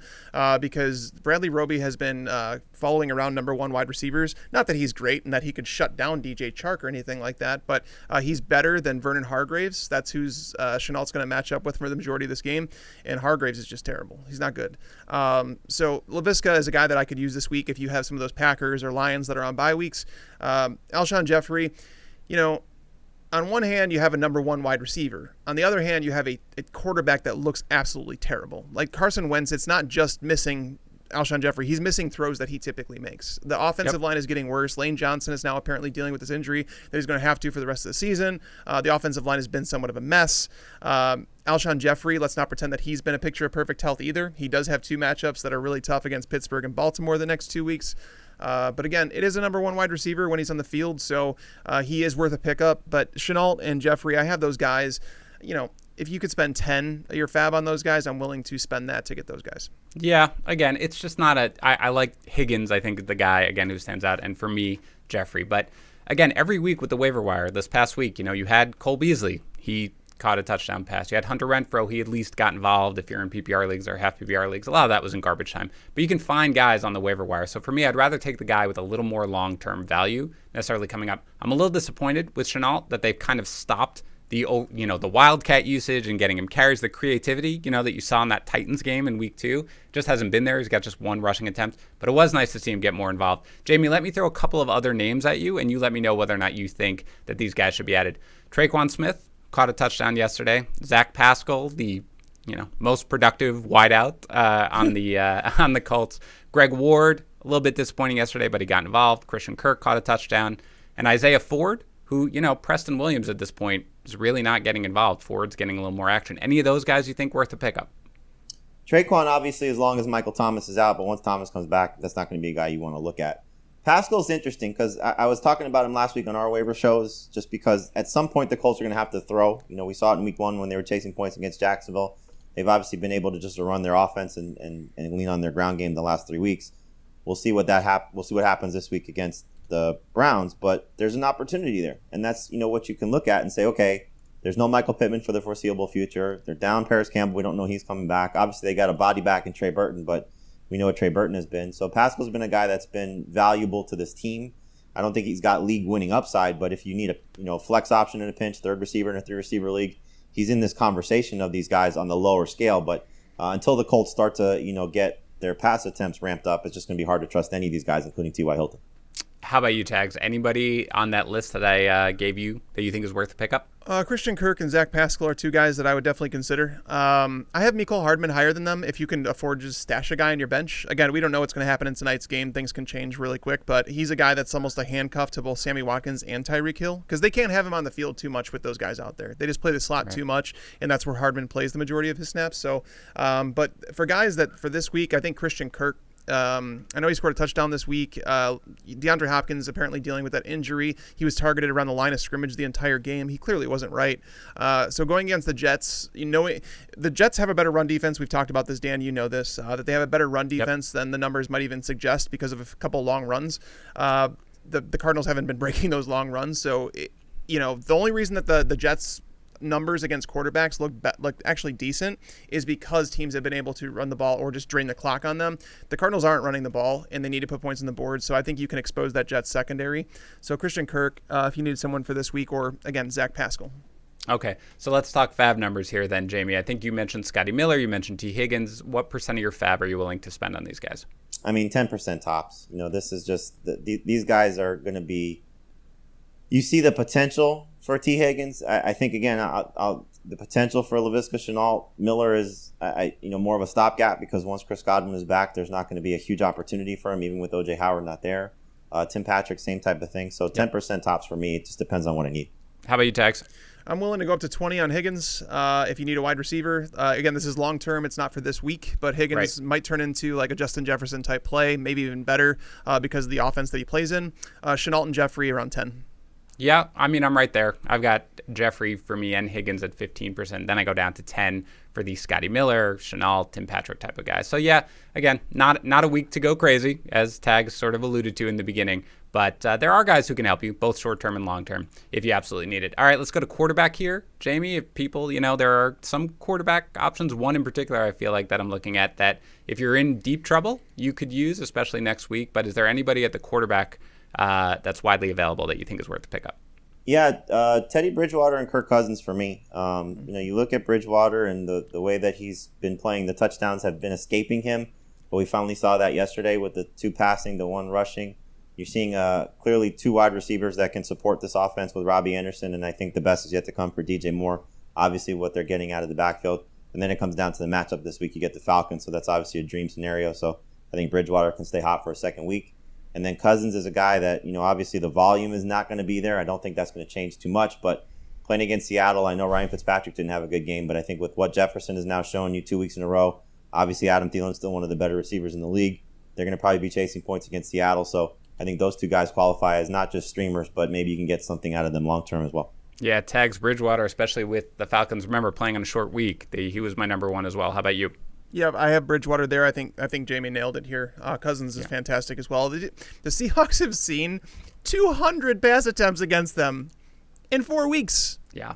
because Bradley Roby has been following around number one wide receivers. Not that he's great and that he could shut down DJ Chark or anything like that, but he's better than Vernon Hargreaves. That's who's Chenault's going to match up with for the majority of this game. And Hargreaves is just terrible. He's not good. So Laviska is a guy that I could use this week if you have some of those Packers or Lions that are on bye weeks. Alshon Jeffery, on one hand, you have a number one wide receiver. On the other hand, you have a quarterback that looks absolutely terrible. Like Carson Wentz, it's not just missing Alshon Jeffery. He's missing throws that he typically makes. The offensive line is getting worse. Lane Johnson is now apparently dealing with this injury that he's going to have to for the rest of the season. The offensive line has been somewhat of a mess. Alshon Jeffery, let's not pretend that he's been a picture of perfect health either. He does have 2 matchups that are really tough against Pittsburgh and Baltimore the next 2 weeks. But again, it is a number one wide receiver when he's on the field, so he is worth a pickup. But Shenault and Jeffrey, I have those guys. If you could spend 10 of your fab on those guys, I'm willing to spend that to get those guys. Yeah, again, it's just not I like Higgins, I think, is the guy, again, who stands out. And for me, Jeffrey. But again, every week with the waiver wire, this past week, you had Cole Beasley. He caught a touchdown pass. You had Hunter Renfrow. He at least got involved if you're in PPR leagues or half PPR leagues. A lot of that was in garbage time. But you can find guys on the waiver wire. So for me, I'd rather take the guy with a little more long-term value necessarily coming up. I'm a little disappointed with Shenault that they've kind of stopped the Wildcat usage and getting him carries, the creativity, that you saw in that Titans game in week 2. Just hasn't been there. He's got just 1 rushing attempt. But it was nice to see him get more involved. Jamey, let me throw a couple of other names at you, and you let me know whether or not you think that these guys should be added. Tre'Quan Smith caught a touchdown yesterday. Zach Pascal, the most productive wideout on the Colts. Greg Ward, a little bit disappointing yesterday, but he got involved. Christian Kirk caught a touchdown. And Isaiah Ford, who, Preston Williams at this point is really not getting involved. Ford's getting a little more action. Any of those guys you think worth a pickup? Tre'Quan, obviously, as long as Michael Thomas is out, but once Thomas comes back, that's not going to be a guy you want to look at. Pascal's interesting because I was talking about him last week on our waiver shows just because at some point the Colts are going to have to throw. We saw it in week 1 when they were chasing points against Jacksonville. They've obviously been able to just run their offense and lean on their ground game the last 3 weeks. We'll see what happens this week against the Browns, but there's an opportunity there. And that's, what you can look at and say, okay, there's no Michael Pittman for the foreseeable future. They're down Paris Campbell. We don't know he's coming back. Obviously, they got a body back in Trey Burton, but we know what Trey Burton has been. So Pascal's been a guy that's been valuable to this team. I don't think he's got league-winning upside, but if you need a flex option in a pinch, third receiver in a 3-receiver league, he's in this conversation of these guys on the lower scale. But until the Colts start to get their pass attempts ramped up, it's just going to be hard to trust any of these guys, including T.Y. Hilton. How about you, Tags? Anybody on that list that I gave you that you think is worth a pickup? Christian Kirk and Zach Pascal are 2 guys that I would definitely consider. I have Mecole Hardman higher than them if you can afford to just stash a guy on your bench. Again, we don't know what's going to happen in tonight's game. Things can change really quick, but he's a guy that's almost a handcuff to both Sammy Watkins and Tyreek Hill because they can't have him on the field too much with those guys out there. They just play the slot too much, and that's where Hardman plays the majority of his snaps. So, but for guys that for this week, I think Christian Kirk I know he scored a touchdown this week. DeAndre Hopkins apparently dealing with that injury. He was targeted around the line of scrimmage the entire game. He clearly wasn't right. So going against the Jets, the Jets have a better run defense. We've talked about this, Dan. You know this, that they have a better run defense than the numbers might even suggest because of a couple long runs. The Cardinals haven't been breaking those long runs. So, the only reason that the Jets numbers against quarterbacks look actually decent is because teams have been able to run the ball or just drain the clock on them. The Cardinals aren't running the ball, and they need to put points on the board, so I think you can expose that Jets secondary. So Christian Kirk, if you need someone for this week, or, again, Zach Pascal. Okay, so let's talk FAAB numbers here then, Jamey. I think you mentioned Scotty Miller, you mentioned T. Higgins. What % of your FAAB are you willing to spend on these guys? I mean, 10% tops. This is just these guys are going to be. You see the potential for T. Higgins. I think again, the potential for Laviska Shenault. Miller is more of a stopgap because once Chris Godwin is back, there's not going to be a huge opportunity for him, even with O.J. Howard not there. Tim Patrick, same type of thing. So 10% tops for me. It just depends on what I need. How about you, Tags? I'm willing to go up to 20 on Higgins if you need a wide receiver. Again, this is long-term. It's not for this week, but Higgins might turn into like a Justin Jefferson type play, maybe even better because of the offense that he plays in. Shenault and Jeffrey around 10. Yeah, I mean, I'm right there. I've got Jeffrey for me and Higgins at 15%. Then I go down to 10 for the Scotty Miller, Shenault, Tim Patrick type of guys. So yeah, again, not a week to go crazy, as Tags sort of alluded to in the beginning. But there are guys who can help you, both short-term and long-term, if you absolutely need it. All right, let's go to quarterback here. Jamey, if people, there are some quarterback options. One in particular I feel like that I'm looking at that if you're in deep trouble, you could use, especially next week. But is there anybody at the quarterback that's widely available that you think is worth the pickup? Yeah, Teddy Bridgewater and Kirk Cousins for me. You look at Bridgewater and the way that he's been playing, the touchdowns have been escaping him. But we finally saw that yesterday with the 2 passing, the 1 rushing. You're seeing clearly 2 wide receivers that can support this offense with Robbie Anderson, and I think the best is yet to come for DJ Moore. Obviously, what they're getting out of the backfield. And then it comes down to the matchup this week. You get the Falcons, so that's obviously a dream scenario. So I think Bridgewater can stay hot for a second week. And then Cousins is a guy that, obviously the volume is not going to be there. I don't think that's going to change too much. But playing against Seattle, I know Ryan Fitzpatrick didn't have a good game, but I think with what Jefferson is now showing you 2 weeks in a row, obviously Adam Thielen's still one of the better receivers in the league. They're going to probably be chasing points against Seattle. So I think those 2 guys qualify as not just streamers, but maybe you can get something out of them long-term as well. Yeah, Tags Bridgewater, especially with the Falcons. Remember, playing on a short week, he was my number 1 as well. How about you? Yeah, I have Bridgewater there. I think Jamey nailed it here. Cousins is fantastic as well. The Seahawks have seen 200 pass attempts against them in 4 weeks. Yeah.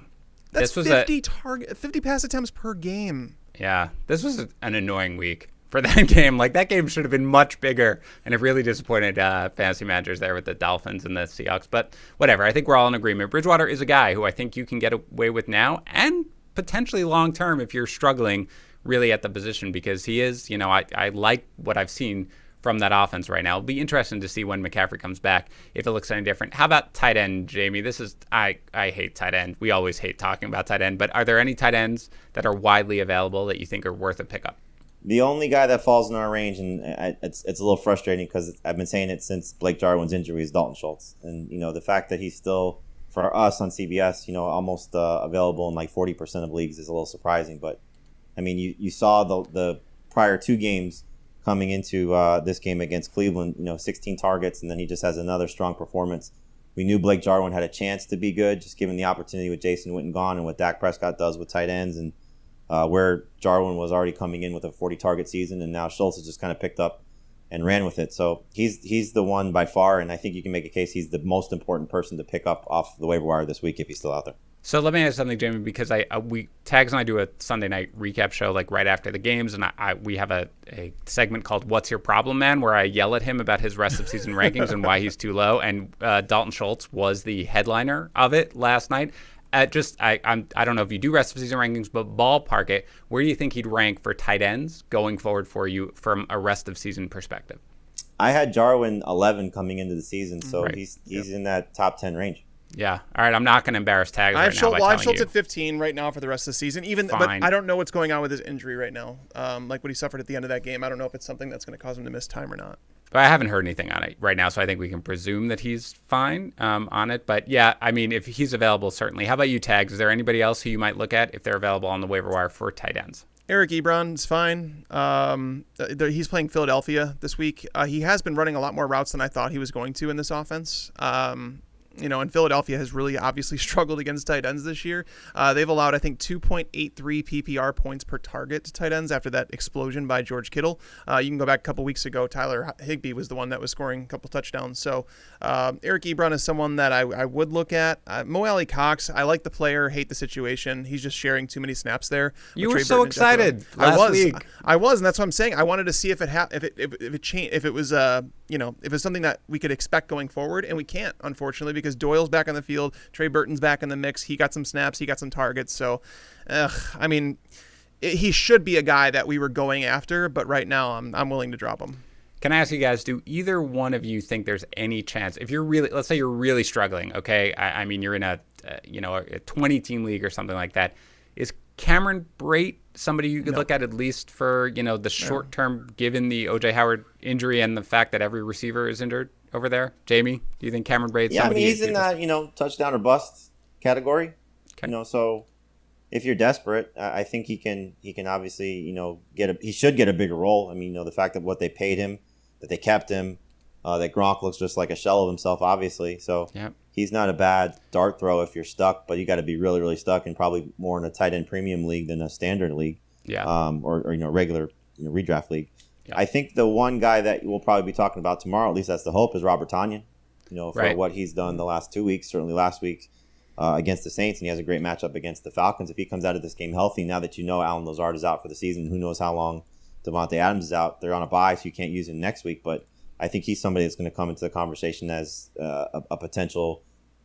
That's 50 pass attempts per game. Yeah, this was an annoying week for that game. Like, that game should have been much bigger, and it really disappointed fantasy managers there with the Dolphins and the Seahawks. But whatever, I think we're all in agreement. Bridgewater is a guy who I think you can get away with now and potentially long-term if you're struggling really at the position, because he is, I like what I've seen from that offense right now. It'll be interesting to see when McCaffrey comes back, if it looks any different. How about tight end, Jamey? I hate tight end. We always hate talking about tight end, but are there any tight ends that are widely available that you think are worth a pickup? The only guy that falls in our range, and it's a little frustrating because I've been saying it since Blake Jarwin's injury, is Dalton Schultz. And, the fact that he's still, for us on CBS, almost available in like 40% of leagues is a little surprising, but I mean, you saw the prior 2 games coming into this game against Cleveland, 16 targets, and then he just has another strong performance. We knew Blake Jarwin had a chance to be good, just given the opportunity with Jason Witten gone and what Dak Prescott does with tight ends, and where Jarwin was already coming in with a 40-target season, and now Schultz has just kind of picked up and ran with it. So he's the one by far, and I think you can make a case he's the most important person to pick up off the waiver wire this week if he's still out there. So let me ask something, Jamey, because Tags and I do a Sunday night recap show like right after the games, and we have a segment called "What's Your Problem, Man?" where I yell at him about his rest of season rankings and why he's too low. And Dalton Schultz was the headliner of it last night. I don't know if you do rest of season rankings, but ballpark it. Where do you think he'd rank for tight ends going forward for you from a rest of season perspective? I had Jarwin 11 coming into the season, so he's in that top 10 range. Yeah. All right. I'm not going to embarrass Tags right now. I have Schultz at 15 right now for the rest of the season. But I don't know what's going on with his injury right now. Like what he suffered at the end of that game. I don't know if it's something that's going to cause him to miss time or not. But I haven't heard anything on it right now, so I think we can presume that he's fine on it. But yeah, I mean, if he's available, certainly. How about you, Tags? Is there anybody else who you might look at if they're available on the waiver wire for tight ends? Eric Ebron's fine. He's playing Philadelphia this week. He has been running a lot more routes than I thought he was going to in this offense. And Philadelphia has really obviously struggled against tight ends this year. They've allowed, I think, 2.83 PPR points per target to tight ends after that explosion by George Kittle. You can go back a couple weeks ago. Tyler Higbee was the one that was scoring a couple touchdowns. So Eric Ebron is someone that I would look at. Mo Alley Cox, I like the player, hate the situation. He's just sharing too many snaps there. You were so excited last week. I was, and that's what I'm saying. I wanted to see if it changed, if it was if it's something that we could expect going forward, and we can't, unfortunately, because Doyle's back on the field, Trey Burton's back in the mix. He got some snaps, he got some targets. So, he should be a guy that we were going after, but right now I'm willing to drop him. Can I ask you guys, do either one of you think there's any chance, if you're really, let's say you're really struggling, okay? I mean, you're in a 20-team league or something like that. Is Cameron Brate somebody you could look at least for, the short term, given the O.J. Howard injury and the fact that every receiver is injured over there? Jamey, do you think Cameron Brate's somebody? Yeah, I mean, he's in that, touchdown or bust category. Okay. So if you're desperate, I think he can obviously, he should get a bigger role. I mean, the fact that what they paid him, that they kept him, that Gronk looks just like a shell of himself, obviously. So he's not a bad dart throw if you're stuck, but you got to be really, really stuck, and probably more in a tight end premium league than a standard league, or regular redraft league. Yeah. I think the one guy that we'll probably be talking about tomorrow, at least that's the hope, is Robert Tonyan. For what he's done the last 2 weeks, certainly last week against the Saints, and he has a great matchup against the Falcons. If he comes out of this game healthy, now that Allen Lazard is out for the season, who knows how long Davante Adams is out. They're on a bye, so you can't use him next week, but I think he's somebody that's going to come into the conversation as a potential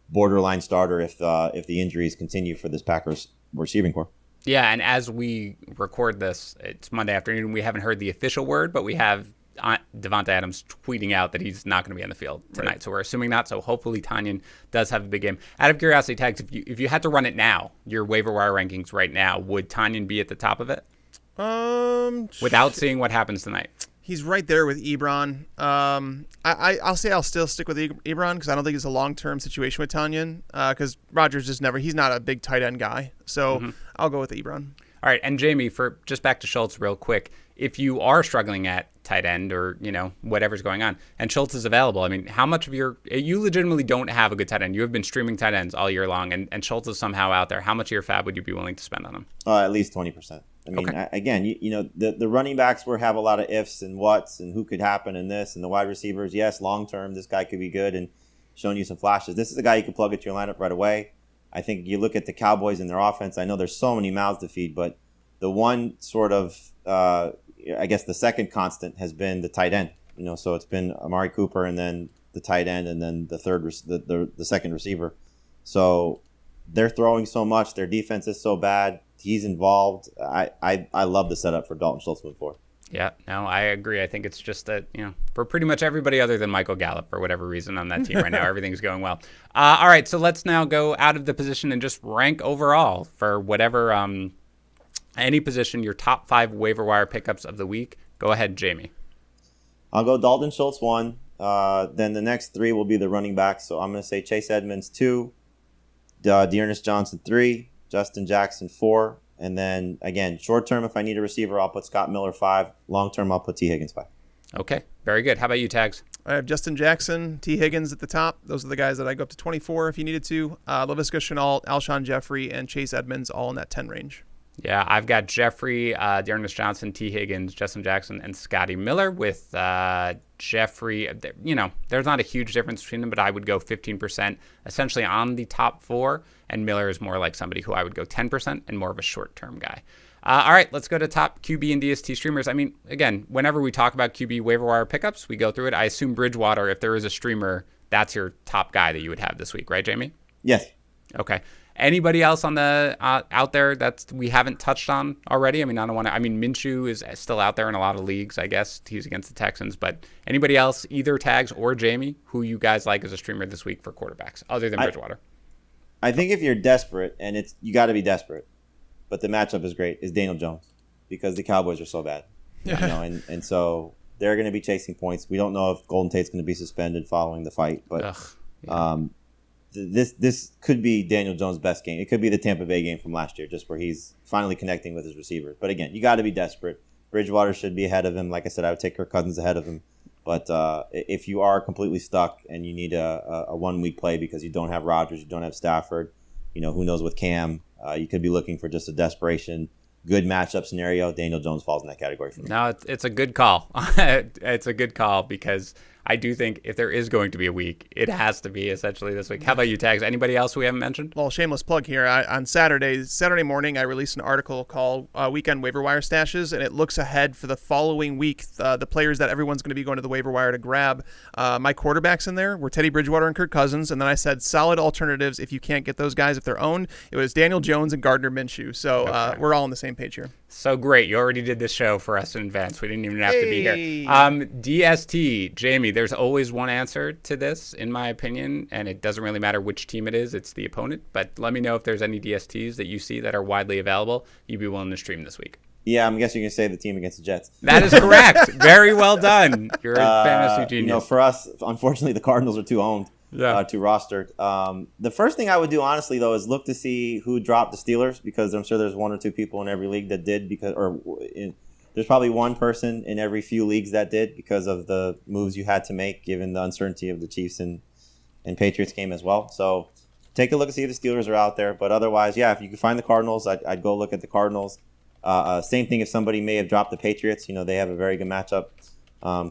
borderline starter if the injuries continue for this Packers receiving corps. Yeah, and as we record this, it's Monday afternoon. We haven't heard the official word, but we have Davante Adams tweeting out that he's not going to be on the field tonight. Right. So we're assuming that. So hopefully Tonyan does have a big game. Out of curiosity, Tags, if you had to run it now, your waiver wire rankings right now, would Tonyan be at the top of it? Without seeing what happens tonight. He's right there with Ebron. I'll say I'll still stick with Ebron because I don't think it's a long-term situation with Tonyan because Rodgers he's not a big tight end guy. So I'll go with Ebron. All right, and Jamey, for just back to Schultz real quick, if you are struggling at tight end or, whatever's going on, and Schultz is available, I mean, how much of you legitimatally don't have a good tight end. You have been streaming tight ends all year long, and Schultz is somehow out there. How much of your FAAB would you be willing to spend on him? At least 20%. I mean, again, the running backs have a lot of ifs and whats and who could happen in this, and the wide receivers, yes, long-term, this guy could be good and showing you some flashes. This is a guy you can plug into your lineup right away. I think you look at the Cowboys and their offense, I know there's so many mouths to feed, but the one sort of, I guess the second constant has been the tight end. So it's been Amari Cooper and then the tight end and then the third, the second receiver. So they're throwing so much. Their defense is so bad. He's involved. I love the setup for Dalton Schultz moving forward. Yeah, no, I agree. I think it's just that, for pretty much everybody other than Michael Gallup, for whatever reason on that team right now, everything's going well. All right, so let's now go out of the position and just rank overall for whatever, any position, your top 5 waiver wire pickups of the week. Go ahead, Jamey. I'll go Dalton Schultz 1. Then the next 3 will be the running backs. So I'm going to say Chase Edmonds 2, Dearness Johnson 3, Justin Jackson 4. And then, again, short term, if I need a receiver, I'll put Scott Miller 5. Long term, I'll put T. Higgins 5. Okay, very good. How about you, Tags? I have Justin Jackson, T. Higgins at the top. Those are the guys that I go up to 24 if you needed to. Laviska Shenault, Alshon Jeffery, and Chase Edmonds all in that 10 range. Yeah, I've got Jeffrey, Dearness Johnson, T. Higgins, Justin Jackson, and Scotty Miller with Jeffrey. There's not a huge difference between them, but I would go 15% essentially on the top 4, and Miller is more like somebody who I would go 10% and more of a short-term guy. All right, let's go to top QB and DST streamers. I mean, again, whenever we talk about QB waiver wire pickups, we go through it. I assume Bridgewater, if there is a streamer, that's your top guy that you would have this week, right, Jamey? Yes. Okay. Anybody else on the out there that we haven't touched on already? I mean, Minshew is still out there in a lot of leagues, I guess. He's against the Texans. But anybody else, either Tags or Jamey, who you guys like as a streamer this week for quarterbacks, other than Bridgewater? I think if you're desperate, and you got to be desperate, but the matchup is great, is Daniel Jones, because the Cowboys are so bad. And so they're going to be chasing points. We don't know if Golden Tate's going to be suspended following the fight, but this could be Daniel Jones' best game. It could be the Tampa Bay game from last year, just where he's finally connecting with his receivers. But again, you got to be desperate. Bridgewater should be ahead of him. Like I said, I would take Kirk Cousins ahead of him. But if you are completely stuck and you need a 1 week play because you don't have Rodgers, you don't have Stafford, who knows with Cam, you could be looking for just a desperation, good matchup scenario. Daniel Jones falls in that category for me. No, it's a good call. It's a good call because I do think if there is going to be a week, it has to be essentially this week. How about you, Tags? Anybody else we haven't mentioned? Well, shameless plug here. On Saturday morning, I released an article called Weekend Waiver Wire Stashes, and it looks ahead for the following week, the players that everyone's going to be going to the waiver wire to grab. My quarterbacks in there were Teddy Bridgewater and Kirk Cousins, and then I said solid alternatives if you can't get those guys if they're owned. It was Daniel Jones and Gardner Minshew, so okay. We're all on the same page here. So great. You already did this show for us in advance. We didn't even have to be here. DST, Jamey, there's always one answer to this, in my opinion, and it doesn't really matter which team it is. It's the opponent. But let me know if there's any DSTs that you see that are widely available you'd be willing to stream this week. Yeah, I'm guessing you're going to say the team against the Jets. That is correct. Very well done. You're a fantasy genius. For us, unfortunately, the Cardinals are too owned. Yeah. Too rostered. The first thing I would do, honestly, though, is look to see who dropped the Steelers, because I'm sure there's one or two people in every league that did, there's probably one person in every few leagues that did because of the moves you had to make, given the uncertainty of the Chiefs and Patriots game as well. So take a look and see if the Steelers are out there. But otherwise, yeah, if you can find the Cardinals, I'd go look at the Cardinals. Same thing if somebody may have dropped the Patriots. They have a very good matchup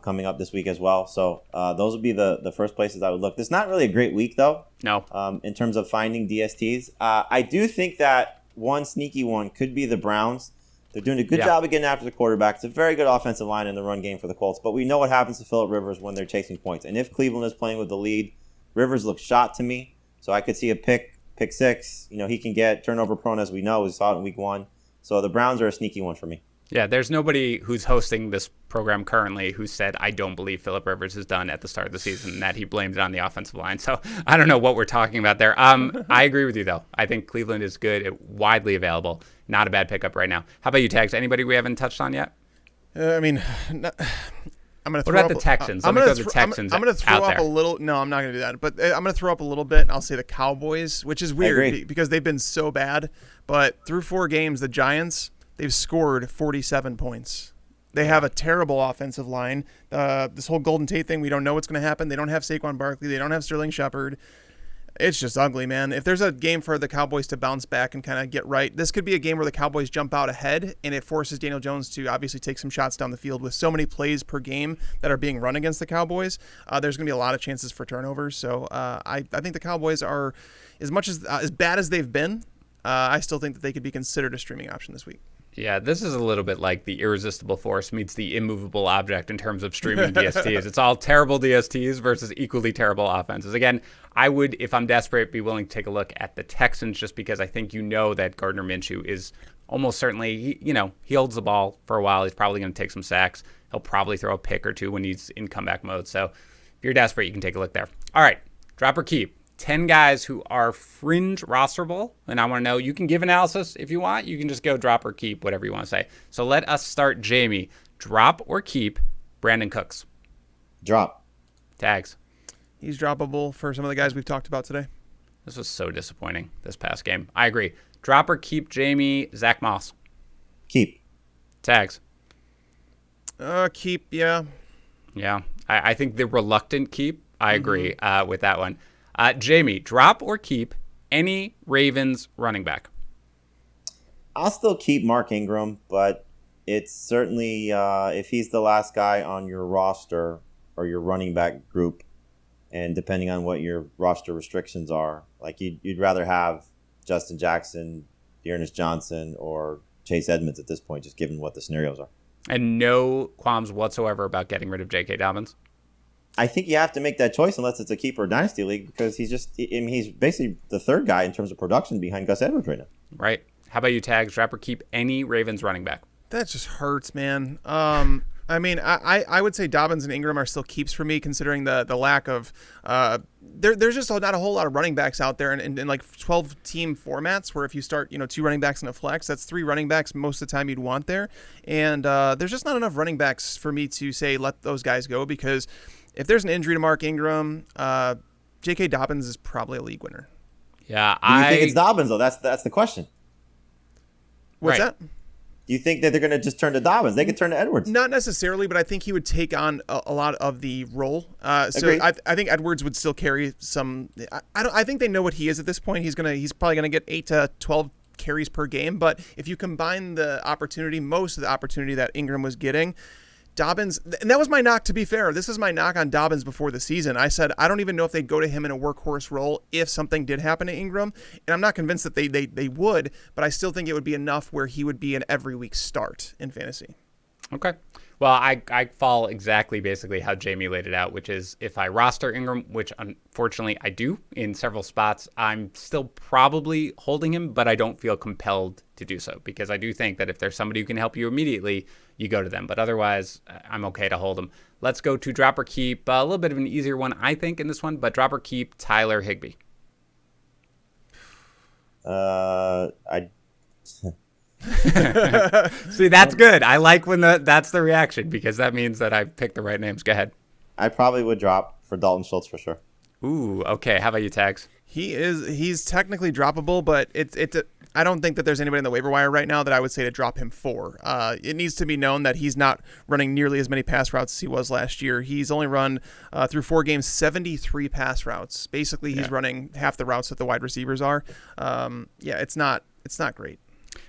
coming up this week as well. So those would be the first places I would look. It's not really a great week, though. No. In terms of finding DSTs. I do think that one sneaky one could be the Browns. They're doing a good job of getting after the quarterback. It's a very good offensive line in the run game for the Colts. But we know what happens to Phillip Rivers when they're chasing points. And if Cleveland is playing with the lead, Rivers looks shot to me. So I could see a pick six. He can get turnover prone, as we know. We saw it in week 1. So the Browns are a sneaky one for me. Yeah, there's nobody who's hosting this program currently who said, I don't believe Phillip Rivers is done at the start of the season, and that he blamed it on the offensive line. So I don't know what we're talking about there. I agree with you, though. I think Cleveland is good, widely available. Not a bad pickup right now. How about you, Tags? Anybody we haven't touched on yet? I'm going to What about the Texans? I'm going to throw up a little. No, I'm not going to do that. But I'm going to throw up a little bit, and I'll say the Cowboys, which is weird because they've been so bad. But through 4 games, the Giants, they've scored 47 points. They have a terrible offensive line. This whole Golden Tate thing, we don't know what's going to happen. They don't have Saquon Barkley. They don't have Sterling Shepard. It's just ugly, man. If there's a game for the Cowboys to bounce back and kind of get right, this could be a game where the Cowboys jump out ahead, and it forces Daniel Jones to obviously take some shots down the field. With so many plays per game that are being run against the Cowboys, there's going to be a lot of chances for turnovers. So I think the Cowboys are, as bad as they've been, I still think that they could be considered a streaming option this week. Yeah, this is a little bit like the irresistible force meets the immovable object in terms of streaming DSTs. It's all terrible DSTs versus equally terrible offenses. Again, I would, if I'm desperate, be willing to take a look at the Texans just because I think that Gardner Minshew is almost certainly, he holds the ball for a while. He's probably going to take some sacks. He'll probably throw a pick or two when he's in comeback mode. So if you're desperate, you can take a look there. All right, drop or keep. 10 guys who are fringe rosterable, and I want to know, you can give analysis if you want. You can just go drop or keep, whatever you want to say. So let us start, Jamey. Drop or keep Brandon Cooks? Drop. Tags? He's droppable for some of the guys we've talked about today. This was so disappointing, this past game. I agree. Drop or keep, Jamey? Zach Moss? Keep. Tags? Keep, yeah. Yeah, I think the reluctant keep. I agree with that one. Jamey, drop or keep any Ravens running back? I'll still keep Mark Ingram, but it's certainly if he's the last guy on your roster or your running back group, and depending on what your roster restrictions are, like you'd rather have Justin Jackson, Dearness Johnson, or Chase Edmonds at this point, just given what the scenarios are. And no qualms whatsoever about getting rid of J.K. Dobbins? I think you have to make that choice unless it's a keeper dynasty league, because he's basically the third guy in terms of production behind Gus Edwards right now. Right. How about you, Tags? Drop or keep any Ravens running back? That just hurts, man. I mean, I would say Dobbins and Ingram are still keeps for me, considering the lack of there's just not a whole lot of running backs out there in like 12 team formats, where if you start 2 running backs in a flex, that's 3 running backs most of the time you'd want there, and there's just not enough running backs for me to say let those guys go, because if there's an injury to Mark Ingram, J.K. Dobbins is probably a league winner. Yeah, Do you think it's Dobbins though? That's the question. What's Right. that? Do you think that they're going to just turn to Dobbins? They could turn to Edwards. Not necessarily, but I think he would take on a lot of the role. So Agreed. I think Edwards would still carry some. I think they know what he is at this point. He's probably gonna get 8 to 12 carries per game. But if you combine the opportunity, most of the opportunity that Ingram was getting, Dobbins, and that was my knock, to be fair. This is my knock on Dobbins before the season. I said, I don't even know if they'd go to him in a workhorse role if something did happen to Ingram. And I'm not convinced that they would, but I still think it would be enough where he would be an every week start in fantasy. Okay. Well, I fall exactly basically how Jamey laid it out, which is if I roster Ingram, which unfortunately I do in several spots, I'm still probably holding him, but I don't feel compelled to do so because I do think that if there's somebody who can help you immediately, you go to them. But otherwise, I'm okay to hold him. Let's go to drop or keep. A little bit of an easier one, I think, in this one, but drop or keep Tyler Higbee. See, that's good. I like when that's the reaction because that means that I picked the right names. Go ahead. I probably would drop for Dalton Schultz for sure. Ooh, okay. How about you, Tags? He's technically droppable, but I don't think that there's anybody in the waiver wire right now that I would say to drop him for. It needs to be known that he's not running nearly as many pass routes as he was last year. He's only run through 4 games 73 pass routes. Basically, he's running half the routes that the wide receivers are. It's not great.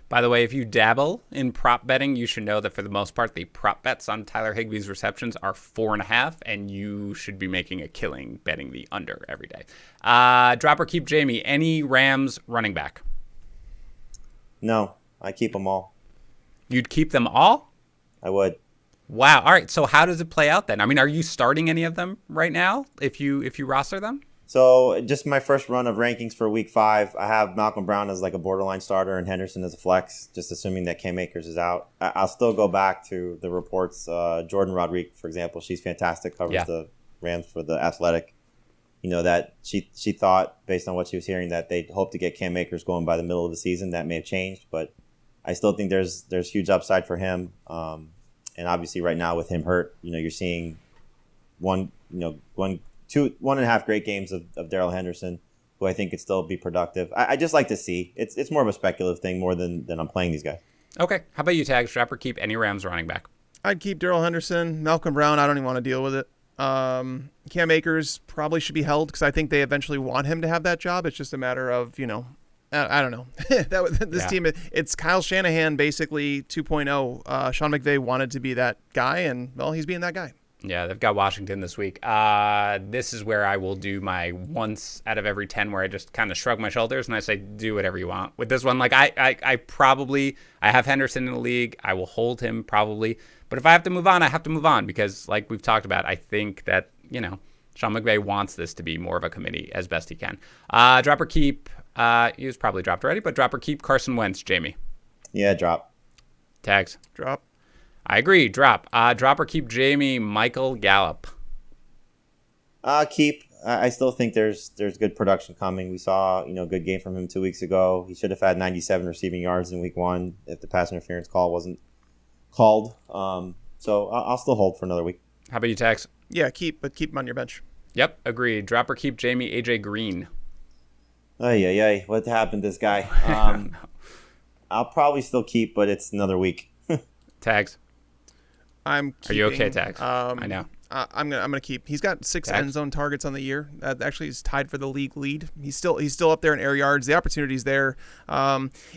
By the way, if you dabble in prop betting, you should know that for the most part, the prop bets on Tyler Higbee's receptions are 4.5, and you should be making a killing betting the under every day. Drop or keep Jamey. Any Rams running back? No, I keep them all. You'd keep them all? I would. Wow. All right. So how does it play out then? I mean, are you starting any of them right now if you roster them? So just my first run of rankings for week 5, I have Malcolm Brown as like a borderline starter and Henderson as a flex, just assuming that Cam Akers is out. I'll still go back to the reports. Jordan Rodriguez, for example, she's fantastic, covers the Rams for The Athletic. You know, that she thought, based on what she was hearing, that they'd hope to get Cam Akers going by the middle of the season. That may have changed, but I still think there's huge upside for him. And obviously right now with him hurt, you know, you're seeing 1.5 great games of Darrell Henderson, who I think could still be productive. I just like to see. It's more of a speculative thing more than I'm playing these guys. Okay. How about you, Tags? Drop or keep any Rams running back? I'd keep Darrell Henderson. Malcolm Brown, I don't even want to deal with it. Cam Akers probably should be held because I think they eventually want him to have that job. It's just a matter of, I don't know. This team, it's Kyle Shanahan basically 2.0. Sean McVay wanted to be that guy, and, well, he's being that guy. Yeah, they've got Washington this week. This is where I will do my once out of every 10 where I just kind of shrug my shoulders and I say, do whatever you want. With this one, like I have Henderson in the league. I will hold him probably. But if I have to move on, I have to move on because like we've talked about, I think that, Sean McVay wants this to be more of a committee as best he can. Drop or keep. He was probably dropped already, but drop or keep Carson Wentz, Jamey. Yeah, drop. Tags. Drop. I agree. Drop. Drop or keep Jamey, Michael Gallup. Keep. I still think there's good production coming. We saw, a good game from him 2 weeks ago. He should have had 97 receiving yards in week 1 if the pass interference call wasn't called. So I'll still hold for another week. How about you, Tags? Yeah, keep him on your bench. Yep, agreed. Drop or keep Jamey, AJ Green. Ay. What happened to this guy? I'll probably still keep, but it's another week. Tags. I'm keeping. Are you okay, Tags? I know. I'm gonna keep. He's got 6 end zone targets on the year. Actually, he's tied for the league lead. He's still up there in air yards. The opportunity's there.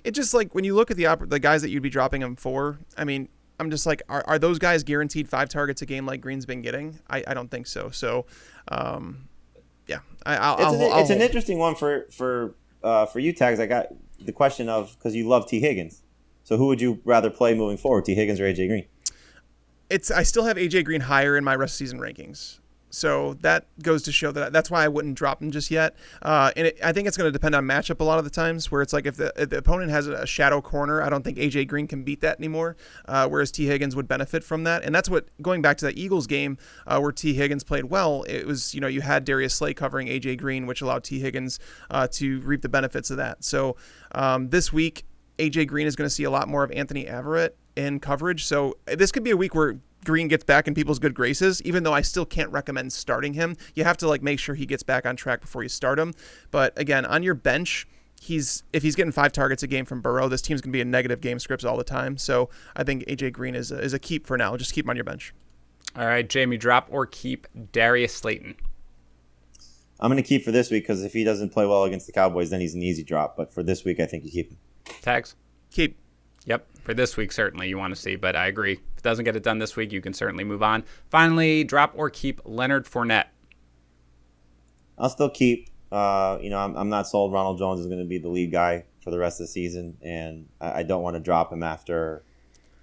It just like when you look at the guys that you'd be dropping him for. I mean, I'm just like, are those guys guaranteed 5 targets a game like Green's been getting? I don't think so. So, yeah. It's an interesting one for you, Tags. I got the question of, because you love T. Higgins. So who would you rather play moving forward, T. Higgins or AJ Green? I still have AJ Green higher in my rest of season rankings. So that goes to show that's why I wouldn't drop him just yet. I think it's going to depend on matchup a lot of the times, where it's like if the opponent has a shadow corner, I don't think AJ Green can beat that anymore, whereas T. Higgins would benefit from that. And that's what, going back to that Eagles game where T. Higgins played well, it was, you had Darius Slay covering AJ Green, which allowed T. Higgins to reap the benefits of that. So this week, AJ Green is going to see a lot more of Anthony Averett in coverage. So this could be a week where Green gets back in people's good graces, even though I still can't recommend starting him. You have to like make sure he gets back on track before you start him. But again, on your bench, if he's getting 5 targets a game from Burrow, this team's going to be in negative game scripts all the time. So I think AJ Green is a keep for now. Just keep him on your bench. All right, Jamey, drop or keep Darius Slayton? I'm going to keep for this week because if he doesn't play well against the Cowboys, then he's an easy drop. But for this week, I think you keep him. Tags? Keep. Yep, for this week, certainly you want to see, but I agree. If it doesn't get it done this week, you can certainly move on. Finally, drop or keep Leonard Fournette? I'll still keep. I'm not sold Ronald Jones is going to be the lead guy for the rest of the season, and I don't want to drop him after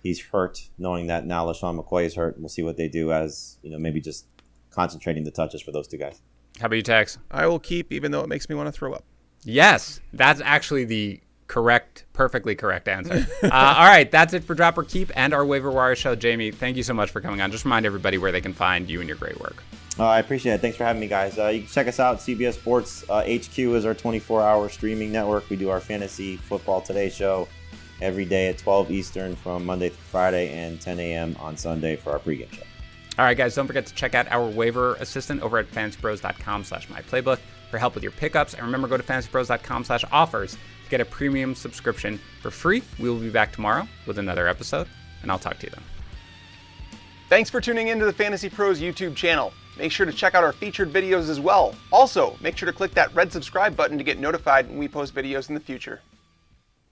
he's hurt, knowing that now LaShawn McCoy is hurt. We'll see what they do as, maybe just concentrating the touches for those two guys. How about you, Tags? I will keep, even though it makes me want to throw up. Yes, that's actually the perfectly correct answer. All right, that's it for Drop or Keep and our Waiver Wire show. Jamey, thank you so much for coming on. Just remind everybody where they can find you and your great work. I appreciate it. Thanks for having me, guys. You can check us out. CBS Sports HQ is our 24-hour streaming network. We do our Fantasy Football Today show every day at 12 Eastern from Monday through Friday and 10 a.m. on Sunday for our pregame show. All right, guys, don't forget to check out our waiver assistant over at fantasypros.com/myplaybook for help with your pickups. And remember, go to fantasypros.com/offers to get a premium subscription for free. We will be back tomorrow with another episode, and I'll talk to you then. Thanks for tuning into the Fantasy Pros YouTube channel. Make sure to check out our featured videos as well. Also, make sure to click that red subscribe button to get notified when we post videos in the future.